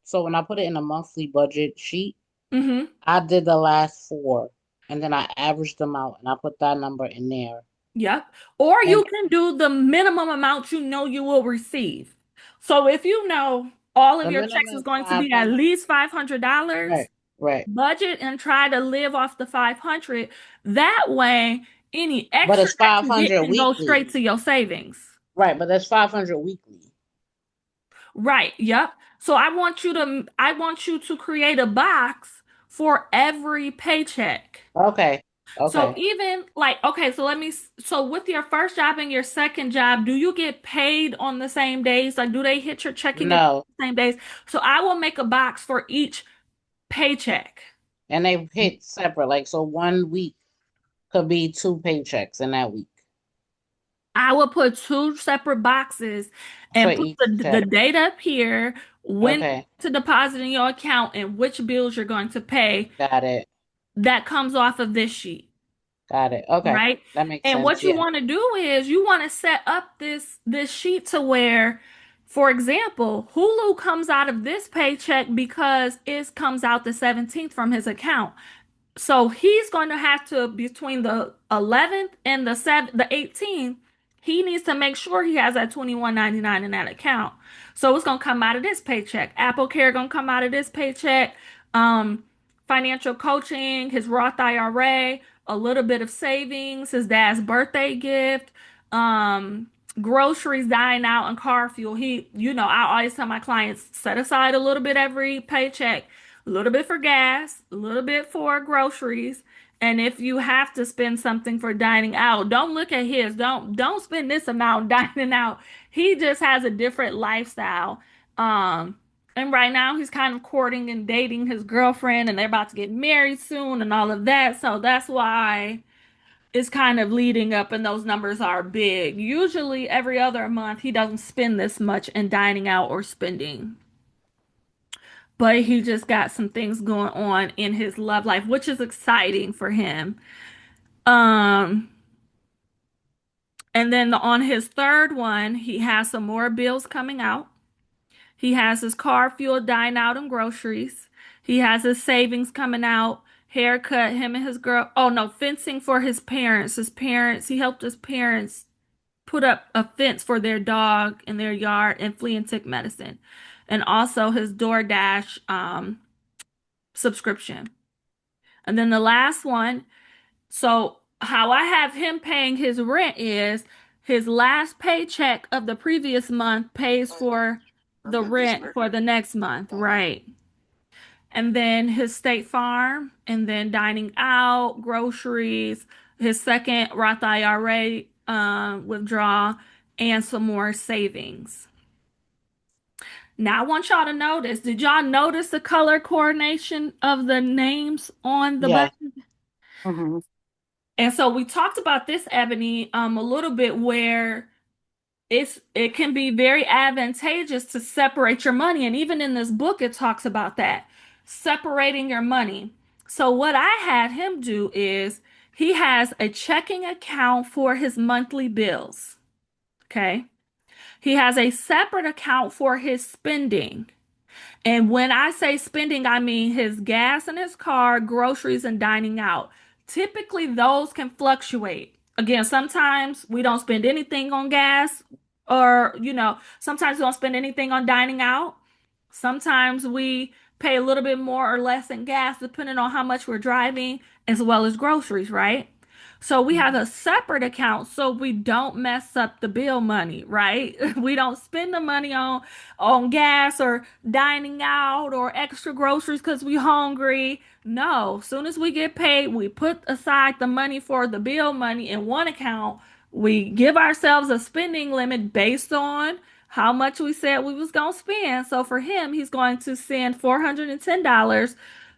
So when I put it in a monthly budget sheet, Mm-hmm. I did the last four and then I averaged them out and I put that number in there. Yep. Or you And can do the minimum amount you know you will receive. So if you know all of the your minimum checks is is going to be at 500. least $500, Right. Right. budget and try to live off the 500. That way, any But extra it's that you get 500 can go weekly. straight to your savings. Right. But that's 500 weekly. Right. Yep. So I want you to create a box for every paycheck. Okay. So Okay. even like, okay, so with your first job and your second job, do you get paid on the same days? Like, do they hit your checking account No. the same days? So I will make a box for each paycheck. And they hit separate. Like, so one week could be two paychecks in that week I will put two separate boxes for and put each the check. date up here, when Okay. to deposit in your account and which bills you're going to pay. Got it. That comes off of this sheet. Got it. Okay. Right? That makes And sense. what you Yeah. want to do is you want to set up this sheet to where, for example, Hulu comes out of this paycheck because it comes out the 17th from his account. So he's going to have to between the 11th and the 18th, he needs to make sure he has that 21.99 in that account. So it's gonna come out of this paycheck. Apple Care gonna come out of this paycheck. Um, Financial coaching, his Roth IRA, a little bit of savings, his dad's birthday gift, um, groceries, dine out, and car fuel. I always tell my clients set aside a little bit every paycheck, a little bit for gas, a little bit for groceries. And if you have to spend something for dining out, don't look at his. Don't spend this amount dining out. He just has a different lifestyle. Um, and right now he's kind of courting and dating his girlfriend, and they're about to get married soon and all of that. So that's why it's kind of leading up, and those numbers are big. Usually every other month he doesn't spend this much in dining out or spending. But he just got some things going on in his love life, which is exciting for him. Um, and then on his third one, he has some more bills coming out. He has his car fuel, dine out, and groceries. He has his savings coming out, haircut, him and his girl. Oh no, fencing for his parents. He helped his parents put up a fence for their dog in their yard and flea and tick medicine. And also his DoorDash subscription. And then the last one, so how I have him paying his rent is his last paycheck of the previous month pays for the rent for the next month, right? And then his State Farm, and then dining out, groceries, his second Roth IRA withdrawal, and some more savings. Now I want y'all to notice. Did y'all notice the color coordination of the names on the Yeah. button? Mhm. And so we talked about this, Ebony, a little bit where it can be very advantageous to separate your money. And even in this book, it talks about that, separating your money. So what I had him do is he has a checking account for his monthly bills. Okay. He has a separate account for his spending. And when I say spending, I mean his gas in his car, groceries, and dining out. Typically, those can fluctuate. Again, sometimes we don't spend anything on gas, or, sometimes we don't spend anything on dining out. Sometimes we pay a little bit more or less in gas, depending on how much we're driving, as well as groceries, right? So we have Mhm. a separate account so we don't mess up the bill money, right? We don't spend the money on gas or dining out or extra groceries because we hungry. No, soon as we get paid, we put aside the money for the bill money in one account. We give ourselves a spending limit based on how much we said we was going to spend. So for him, he's going to send $410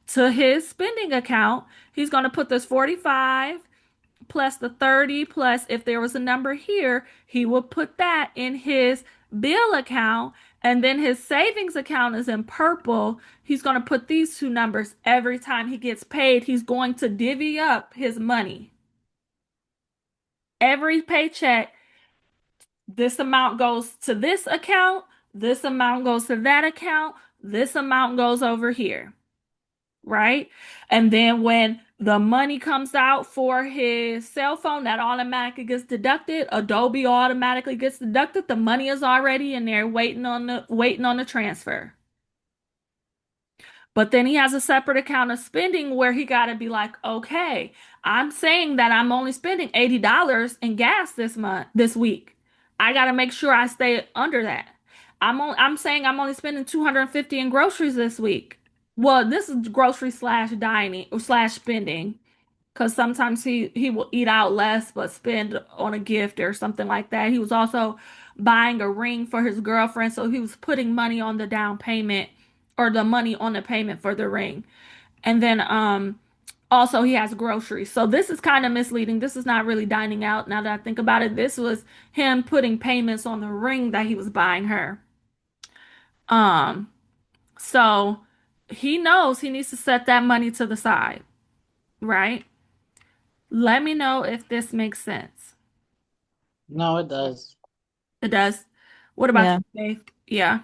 to his spending account. He's going to put this 45 plus the 30 plus if there was a number here, he will put that in his bill account. And then his savings account is in purple. He's going to put these two numbers every time he gets paid. He's going to divvy up his money. Every paycheck, this amount goes to this account, this amount goes to that account, this amount goes over here, right? And then when the money comes out for his cell phone, that automatically gets deducted. Adobe automatically gets deducted. The money is already in there waiting on the transfer. But then he has a separate account of spending where he got to be like, okay, I'm saying that I'm only spending $80 in gas this week. I got to make sure I stay under that. I'm saying I'm only spending 250 in groceries this week. Well, this is grocery slash dining or slash spending because sometimes he will eat out less but spend on a gift or something like that. He was also buying a ring for his girlfriend, so he was putting money on the down payment or the money on the payment for the ring. And then also he has groceries. So this is kind of misleading. This is not really dining out now that I think about it. This was him putting payments on the ring that he was buying her. Um so he knows he needs to set that money to the side, right? Let me know if this makes sense. No, it does. It does. What about Yeah. you, Faith? Yeah.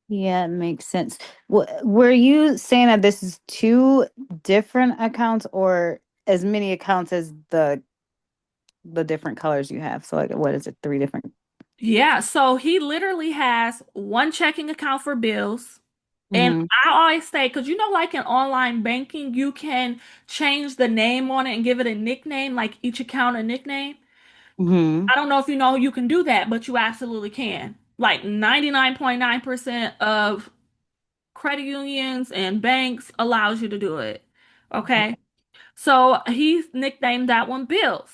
Yeah, it makes sense. Were you saying that this is two different accounts or as many accounts as the different colors you have. So like, what is it? Three different. Yeah, so he literally has one checking account for bills. And Mm-hmm. I always say, because like in online banking, you can change the name on it and give it a nickname, like each account a nickname. Mm-hmm. I don't know if you can do that, but you absolutely can. Like 99.9% of credit unions and banks allows you to do it. Okay. So he nicknamed that one Bills.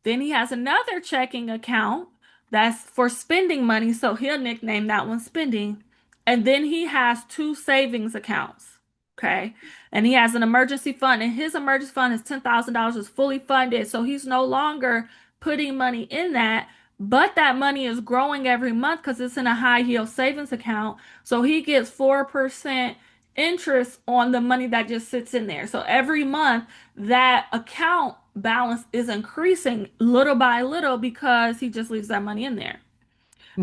Then he has another checking account that's for spending money, so he'll nickname that one Spending. And then he has two savings accounts. Okay. And he has an emergency fund, and his emergency fund is $10,000 is fully funded. So he's no longer putting money in that, but that money is growing every month because it's in a high yield savings account. So he gets 4% interest on the money that just sits in there. So every month that account balance is increasing little by little because he just leaves that money in there.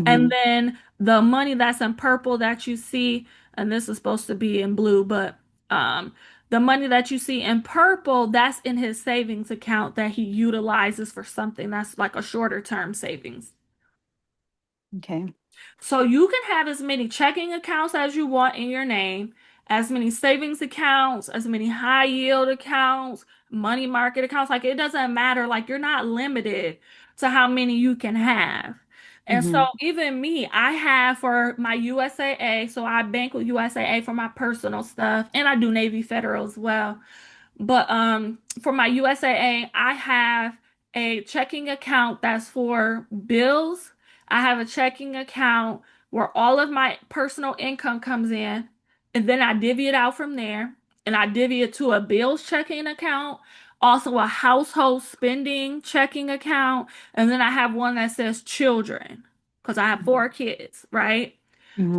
And Mm-hmm. then the money that's in purple that you see, and this is supposed to be in blue, but um, the money that you see in purple, that's in his savings account that he utilizes for something that's like a shorter term savings. Okay. So you can have as many checking accounts as you want in your name, as many savings accounts, as many high yield accounts, money market accounts. Like it doesn't matter. Like you're not limited to how many you can have. And so Mm-hmm. even me, I have for my USAA, so I bank with USAA for my personal stuff, and I do Navy Federal as well. But for my USAA, I have a checking account that's for bills. I have a checking account where all of my personal income comes in, and then I divvy it out from there, and I divvy it to a bills checking account, also a household spending checking account, and then I have one that says children because I have four kids, right?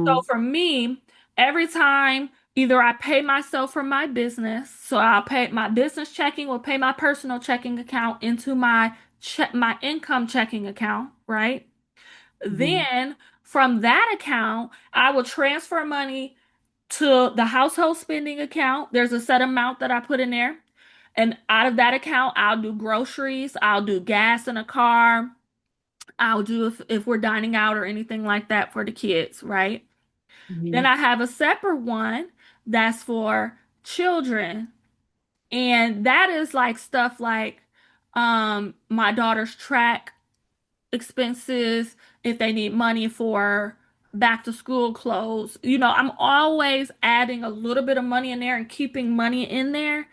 So Mm-hmm. for me, every time either I pay myself for my business, so I'll pay my business checking will pay my personal checking account into my income checking account, right? Mm-hmm. Then from that account, I will transfer money to the household spending account. There's a set amount that I put in there. And out of that account, I'll do groceries, I'll do gas in a car, I'll do if we're dining out or anything like that for the kids, right? Then Mm-hmm. I have a separate one that's for children. And that is like stuff like my daughter's track expenses, if they need money for back to school clothes. I'm always adding a little bit of money in there and keeping money in there.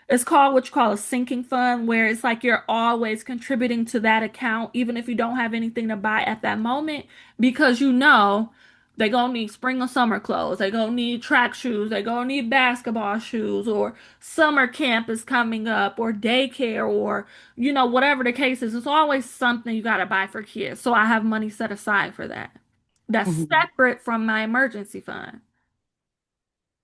It's called what you call a sinking fund, where it's like you're always contributing to that account, even if you don't have anything to buy at that moment, because they're gonna need spring or summer clothes, they're gonna need track shoes, they're gonna need basketball shoes, or summer camp is coming up, or daycare, or whatever the case is, it's always something you got to buy for kids. So I have money set aside for that. That's Mm-hmm. separate from my emergency fund,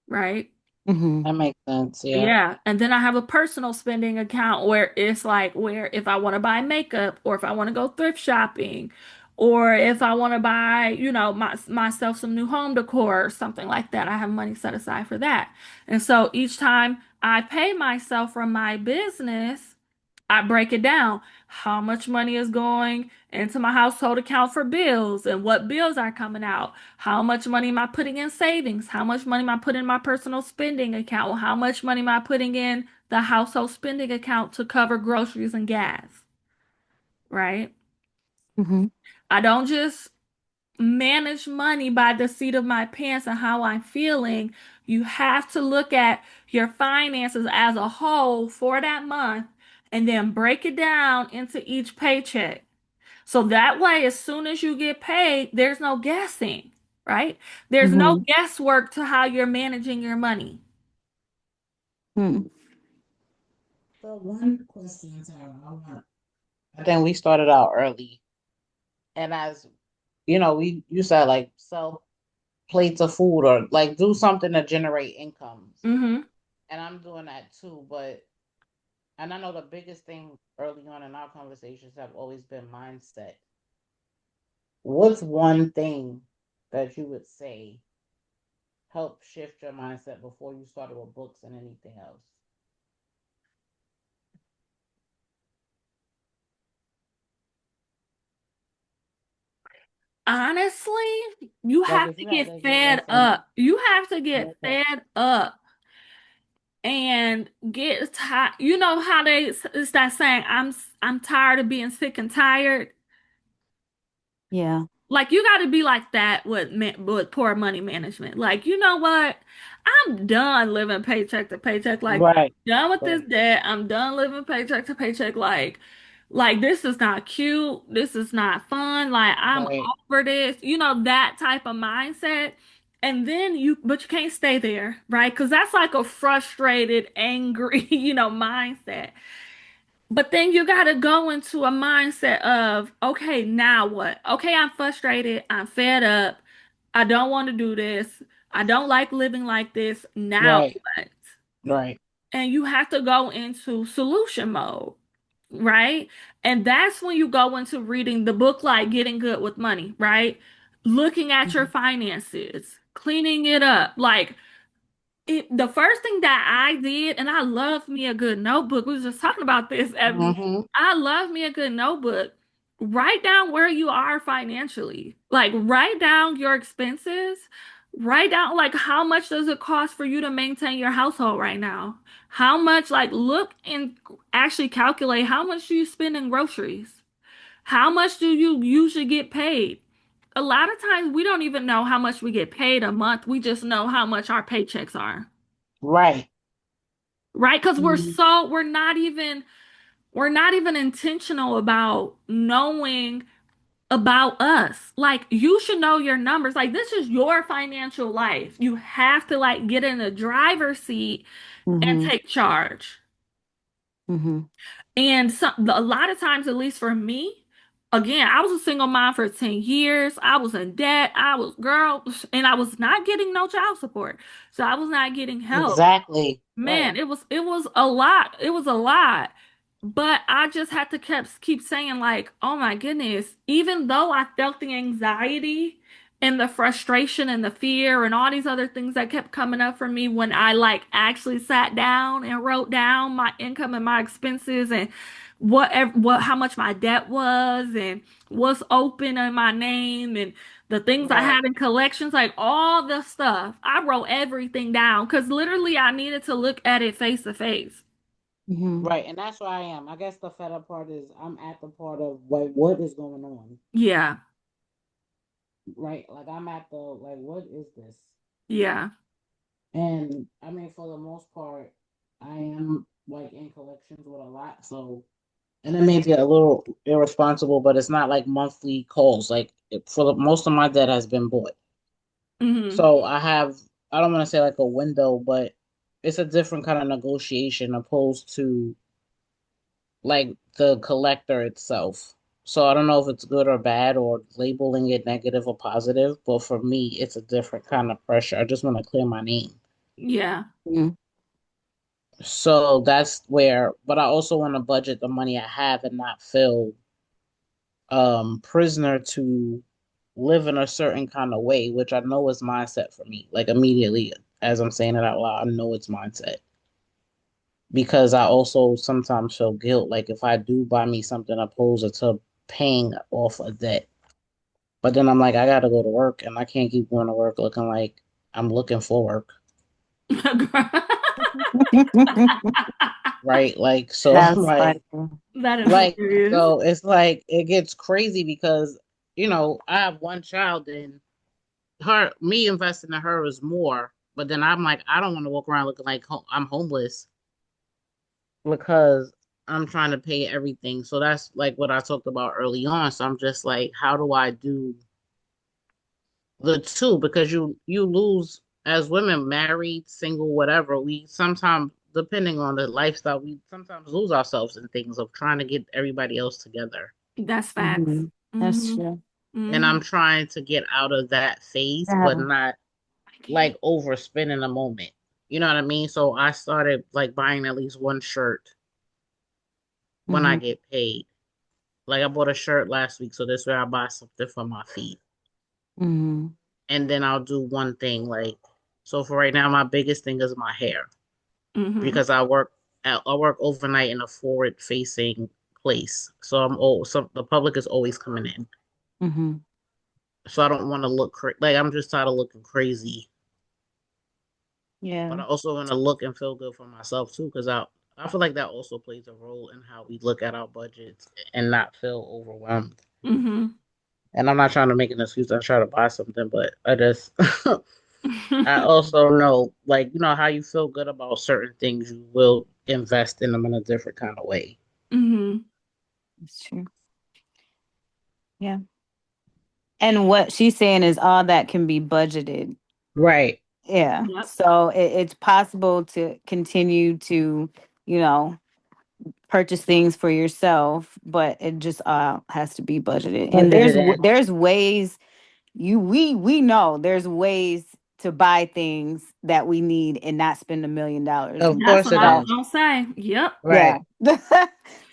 right? Mm-hmm. That makes sense. Yeah. Yeah. And then I have a personal spending account where it's like where if I want to buy makeup or if I want to go thrift shopping or if I want to buy, myself some new home decor or something like that, I have money set aside for that. And so each time I pay myself from my business, I break it down. How much money is going into my household account for bills and what bills are coming out? How much money am I putting in savings? How much money am I putting in my personal spending account? How much money am I putting in the household spending account to cover groceries and gas? Right? Mm-hmm. I don't just manage money by the seat of my pants and how I'm feeling. You have to look at your finances as a whole for that month and then break it down into each paycheck. So that way, as soon as you get paid, there's no guessing, right? There's no Mm-hmm. guesswork to how you're managing your money. Mm-hmm. So one question, Tara, I think we started out early, and as you said like sell plates of food or like do something to generate incomes, Mm-hmm. and I'm doing that too. And I know the biggest thing early on in our conversations have always been mindset. What's one thing that you would say help shift your mindset before you started with books and anything else? Honestly, you Like have if to you had get to get fed like up. You have to get okay. fed up and get tired. You know how they it's that saying, I'm tired of being sick and tired. Yeah. Like you got to be like that with with poor money management. Like, you know what? I'm done living paycheck to paycheck. Like, Right. done with this Right. debt. I'm done living paycheck to paycheck. Like this is not cute. This is not fun. Like I'm Right. over this. You know, that type of mindset. And then but you can't stay there, right? Because that's like a frustrated, angry, mindset. But then you got to go into a mindset of, okay, now what? Okay, I'm frustrated. I'm fed up. I don't want to do this. I don't like living like this. Now Right. what? Right. And you have to go into solution mode, right? And that's when you go into reading the book like Getting Good with Money, right? Looking at your Mhm. finances, cleaning it up. Like the first thing that I did, and I love me a good notebook. We was just talking about this, Ebony. Mm-hmm. I love me a good notebook. Write down where you are financially. Like write down your expenses. Write down like how much does it cost for you to maintain your household right now? How much like look and actually calculate how much do you spend in groceries? How much do you usually get paid? A lot of times we don't even know how much we get paid a month. We just know how much our paychecks are. Right. Right? Because Mhm. we're not even intentional about knowing about us. Like you should know your numbers. Like this is your financial life. You have to like get in the driver's seat and Mhm. take charge. Mhm. And a lot of times, at least for me, again, I was a single mom for 10 years. I was in debt. I was, girl, and I was not getting no child support. So I was not getting help. Exactly. Right. Man, it was a lot. It was a lot. But I just had to keep saying like, "Oh my goodness," even though I felt the anxiety and the frustration and the fear and all these other things that kept coming up for me when I like actually sat down and wrote down my income and my expenses and what how much my debt was and what's open in my name and the things I Right. had in collections, like all the stuff. I wrote everything down because literally I needed to look at it face to face. Mhm. Right. And that's where I am. I guess the fed up part is I'm at the part of like what is going on. Yeah, Right. Like I'm at the like what is this? yeah, And I mean for the most part I am like in collections with a lot. So and it may be a little irresponsible, but it's not like monthly calls. Like for the most of my debt has been bought. hmm, So I don't want to say like a window, but it's a different kind of negotiation opposed to like the collector itself. So I don't know if it's good or bad or labeling it negative or positive, but for me, it's a different kind of pressure. I just want to clear my name. yeah, Mhm. So that's where, but I also want to budget the money I have and not feel prisoner to live in a certain kind of way, which I know is mindset for me. Like immediately as I'm saying it out loud, I know it's mindset. Because I also sometimes feel guilt. Like if I do buy me something opposed to paying off a debt. But then I'm like, I gotta go to work and I can't keep going to work looking like I'm looking for work. Right? Like so I'm That's funny. that is like hilarious. so it's like it gets crazy because I have one child and her me investing in her is more, but then I'm like, I don't want to walk around looking like I'm homeless because I'm trying to pay everything. So that's like what I talked about early on. So I'm just like, how do I do the two? Because you lose as women, married, single, whatever. We sometimes, depending on the lifestyle, we sometimes lose ourselves in things of trying to get everybody else together. That's facts. Mhm. That's Hmm. true. And Hmm. I'm trying to get out of that phase, but Yeah. not I get like it. overspend in a moment. You know what I mean? So I started like buying at least one shirt when I Mhm. get paid. Like I bought a shirt last week, so this way I buy something for my feet. Mhm. And then I'll do one thing like so for right now my biggest thing is my hair Hmm. because I work overnight in a forward facing place. So I'm old so the public is always coming in. Mhm. So I don't want to look like I'm just tired of looking crazy. But Yeah. I also want to look and feel good for myself too, because I feel like that also plays a role in how we look at our budgets and not feel overwhelmed. Hmm. And I'm not trying to make an excuse. I try to buy something, but I just I also know, like, how you feel good about certain things, you will invest in them in a different kind of way. Hmm. That's true. Yeah. And what she's saying is all that can be budgeted. Right. Yeah. Yep. So it's possible to continue to, you know, purchase things for yourself, but it just has to be budgeted. And Budgeted in. there's ways we know there's ways to buy things that we need and not spend $1 million. Of That's course what it I was So is. gonna say. Yep. yeah. Right.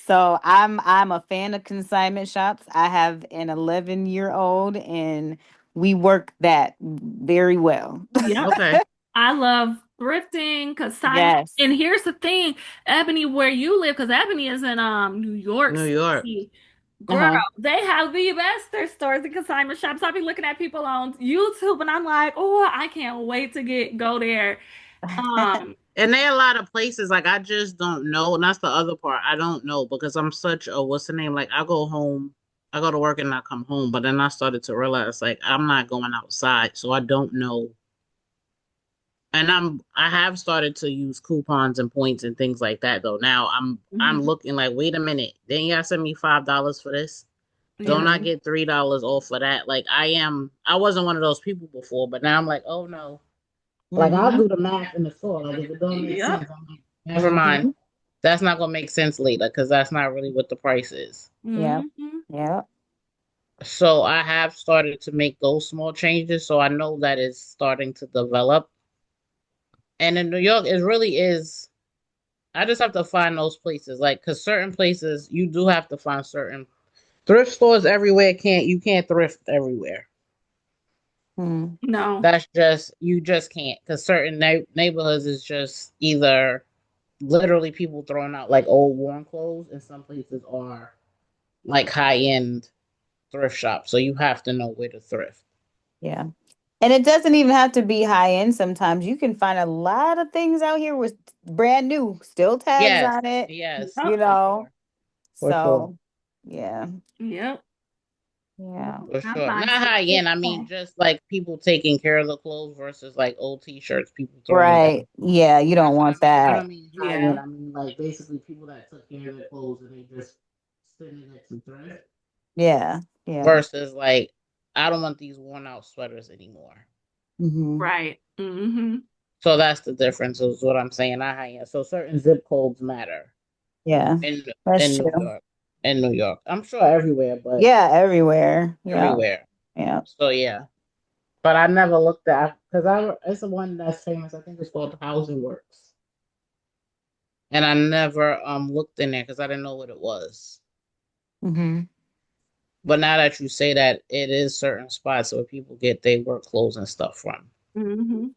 So I'm a fan of consignment shops. I have an 11-year-old and we work that very well. Yep. Okay. I love thrifting, consignment. Yes. And here's the thing, Ebony, where you live, because Ebony is in New York New York. City. Girl, Uh-huh. they have the best thrift stores and consignment shops. I'll be looking at people on YouTube and I'm like, oh, I can't wait to go there. Um, And there are a lot of places like I just don't know, and that's the other part. I don't know because I'm such a what's the name? Like I go home, I go to work and I come home, but then I started to realize like I'm not going outside, so I don't know. And I have started to use coupons and points and things like that though. Now I'm mhm. looking like, wait a minute, then you gotta send me $5 for this. Don't Yeah. I Mhm. get $3 off for that? Like I wasn't one of those people before, but now I'm like, oh no. Like I'll Mhm. do the math in the store. Like if it don't make Yep. sense, I'm like, never mind. Mhm. That's not gonna make sense later because that's not really what the price is. Yep. Hmm. Yep. So I have started to make those small changes. So I know that it's starting to develop. And in New York, it really is. I just have to find those places, like because certain places you do have to find certain thrift stores everywhere. Can't you can't thrift everywhere. Mhm. No. That's just you just can't because certain neighborhoods is just either literally people throwing out like old worn clothes, and some places are like high end thrift shops. So you have to know where to thrift. Yeah. And it doesn't even have to be high end sometimes. You can find a lot of things out here with brand new, still tags Yes, on it, yes, Yep. you for know. sure, for sure, So, yeah. Yep. Yeah. for I sure. buy Not some high good end. I mean, stuff. just like people taking care of the clothes versus like old T-shirts people throwing down. Right. Yeah, you don't That's what I want mean. I that. don't mean high Yeah. end. I mean like basically people that took care of their clothes and they just sending it to thrift Yeah. Yeah. versus like I don't want these worn out sweaters anymore. Hmm. Right. Hmm. So that's the difference. Is what I'm saying. Not high end. So certain zip codes matter Yeah. in That's in New true. York. In New York, I'm sure everywhere, but Yeah, everywhere. Yeah. everywhere. Yeah. So yeah, but I never looked at because it's the one that's famous. I think it's called Housing Works, and I never looked in there because I didn't know what it was. Hmm. But now that you say that, it is certain spots where people get their work clothes and stuff from. Hmm.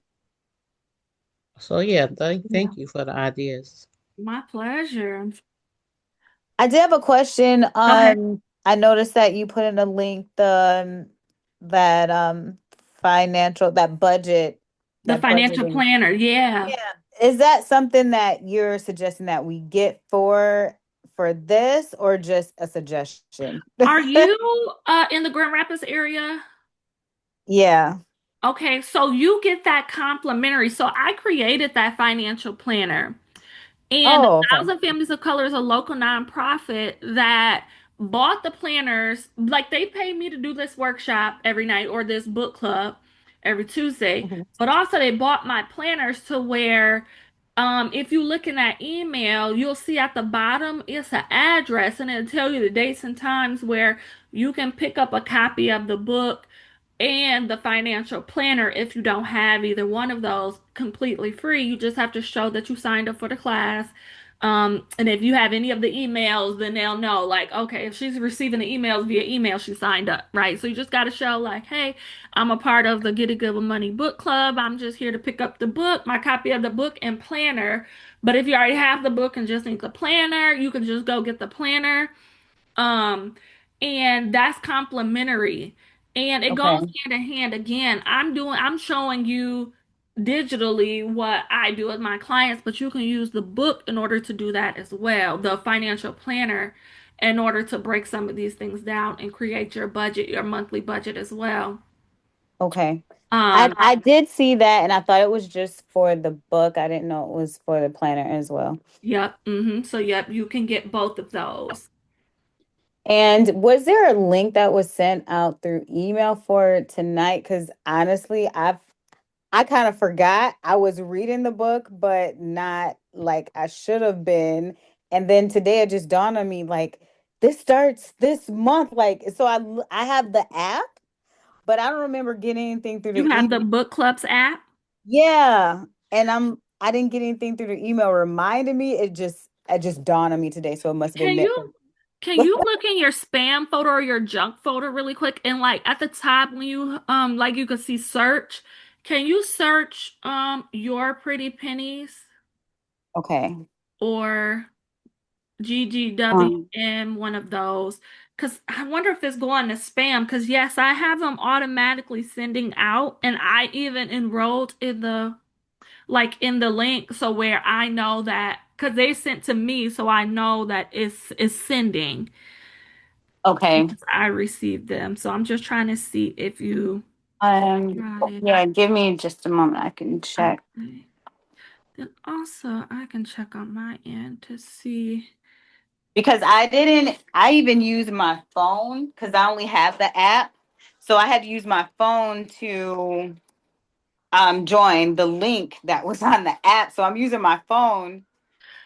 So yeah, Yeah. thank you for the ideas. My pleasure. I did have a question. Okay. I noticed that you put in a link that financial The that financial budgeting. planner. Yeah. Yeah. Is that something that you're suggesting that we get for this or just a suggestion? Are you in the Grand Rapids area? Yeah. Okay, so you get that complimentary. So I created that financial planner. And Oh, okay. Thousand Families of Color is a local nonprofit that bought the planners. Like they pay me to do this workshop every night or this book club every Tuesday. Mhm. But also they bought my planners to where if you look in that email, you'll see at the bottom it's an address and it'll tell you the dates and times where you can pick up a copy of the book and the financial planner if you don't have either one of those completely free. You just have to show that you signed up for the class. And if you have any of the emails, then they'll know, like, okay, if she's receiving the emails via email, she signed up, right? So you just got to show, like, hey, I'm a part of the Get It Good with Money book club. I'm just here to pick up the book, my copy of the book and planner. But if you already have the book and just need the planner, you can just go get the planner. Um, and that's complimentary. And it goes Okay. hand in hand. Again, I'm showing you digitally what I do with my clients, but you can use the book in order to do that as well, the financial planner, in order to break some of these things down and create your budget, your monthly budget as well. Okay. I Um, I did see that and I thought it was just for the book. I didn't know it was for the planner as well. yep, So yep, you can get both of those. And was there a link that was sent out through email for tonight? Because honestly, I kind of forgot. I was reading the book, but not like I should have been. And then today it just dawned on me like this starts this month. Like so I have the app, but I don't remember getting anything through You the have email. the book clubs app. Yeah. And I didn't get anything through the email reminding me. It just dawned on me today. So it must have been Can meant you for can you look in your spam folder or your junk folder really quick and like at the top when you like you can see search, can you search your pretty pennies okay. or Um, GGWM, one of those? Because I wonder if it's going to spam. Because yes, I have them automatically sending out, and I even enrolled in the like in the link so where I know that because they sent to me, so I know that it's sending okay. because I received them. So I'm just trying to see if you got it. Yeah, give me just a moment. I can check. Okay. Then also I can check on my end to see. Because I even use my phone because I only have the app. So I had to use my phone to join the link that was on the app. So I'm using my phone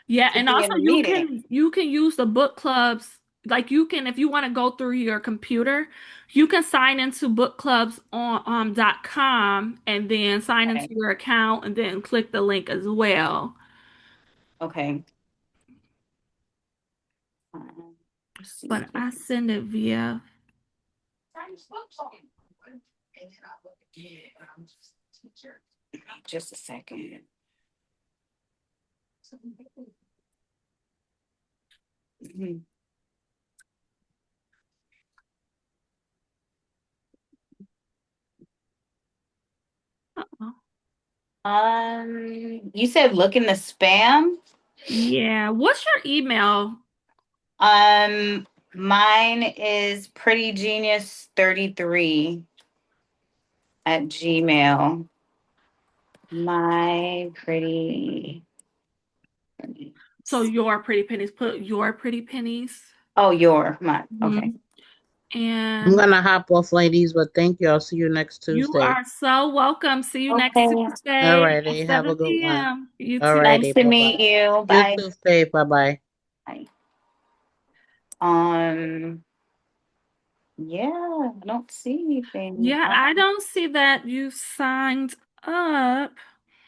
Yeah, to and be in also the meeting. you can use the book clubs. Like you can if you want to go through your computer, you can sign into book clubs on .com and then sign into Okay. your account and then click the link as well. Okay. Let's see But here. I send it via Just a second. Mhm. uh-oh. You said look in the spam. Yeah. What's your email? Um, Mine is prettygenius33 at Gmail. My pretty. So your pretty pennies. Put your pretty pennies. Oh, your my okay. Mhm. I'm And gonna hop off, ladies, but thank you. I'll see you next you Tuesday. are so welcome. See you next Okay. Tuesday at Alrighty, have a good 7 one. p.m. You too. Nice Alrighty, to bye meet bye. you. You Bye. too, Faith. Bye bye. Bye. Yeah, I don't see anything. Yeah, I don't see that you signed up.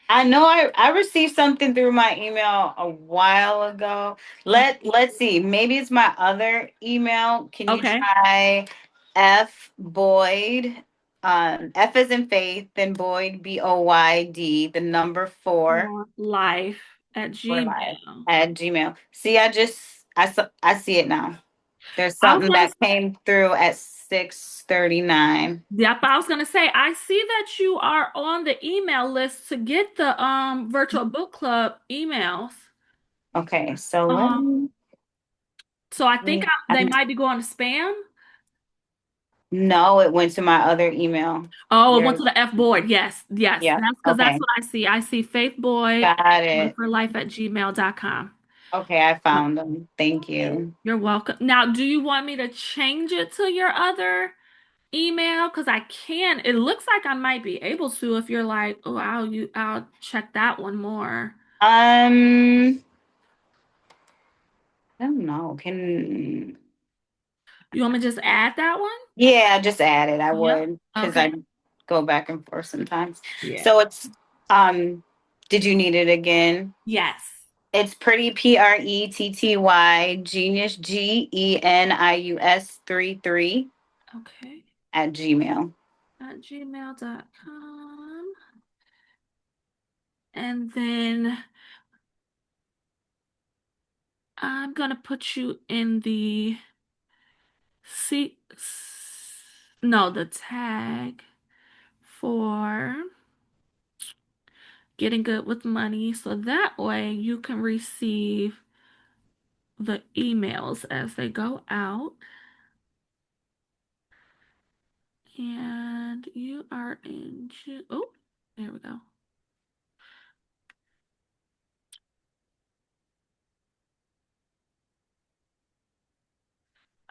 I know I received something through my email a while ago. Let's see. Maybe it's my other email. Can you Okay. try F Boyd? F as in faith, then Boyd Boyd, the number four For life at for life Gmail. at Gmail. See, I see it now. There's I was something gonna that came through at 6:39. Yep, I was gonna say I see that you are on the email list to get the virtual book club emails. Okay, so Um, so I think they I'm might be going to spam. no, it went to my other email. Oh, it went Yours. to the F board. Yes, yes. Yeah. That's because that's Okay. what I see. I see Faith Boyd Got it. for life at gmail.com. Okay, I found them. Thank you. You're welcome. Now, do you want me to change it to your other email? Because I can. It looks like I might be able to if you're like, oh, I'll check that one more. Um, I don't know. Can You want me to just add that one? yeah, just add it. I Yep. would because Okay. I go back and forth sometimes. Yeah. So it's did you need it again? Yes. It's pretty PRETTY genius GENIUS 33 Okay. at Gmail. At gmail.com. And then I'm gonna put you in the see. no, the tag for getting good with money. So that way you can receive the emails as they go out. And you are in June. Oh, there we go.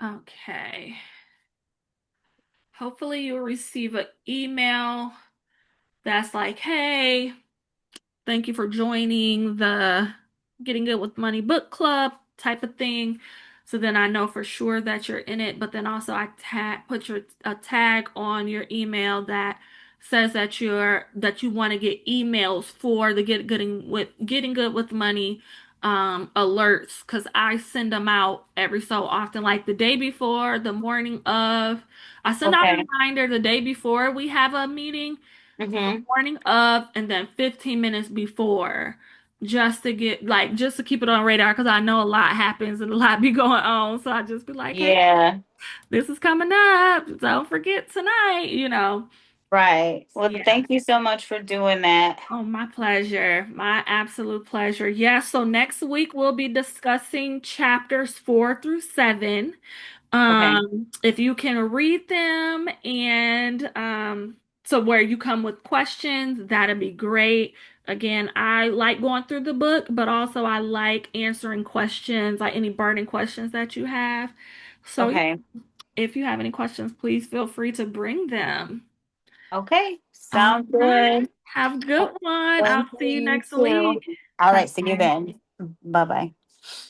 Okay. Hopefully you'll receive an email that's like, hey, thank you for joining the Getting Good with Money book club type of thing. So then I know for sure that you're in it, but then also I put a tag on your email that says that you want to get emails for the Getting Good with Money alerts, because I send them out every so often, like the day before, the morning of. I send out a Okay. reminder the day before we have a meeting, the Mm-hmm. morning of, and then 15 minutes before, just to keep it on radar, because I know a lot happens and a lot be going on. So I just be like, hey, Yeah. this is coming up. Don't forget tonight. Right. Well, Yeah. thank you so much for doing that. Oh, my pleasure. My absolute pleasure. Yeah, so next week we'll be discussing chapters 4 through 7. Okay. If you can read them, and so where you come with questions, that'd be great. Again, I like going through the book, but also I like answering questions, like any burning questions that you have. So yeah, Okay. if you have any questions, please feel free to bring them. Okay. All Sounds right. good. Have a good one. I'll Thank you. see you You next too. week. All right. See you Bye. then. Bye bye.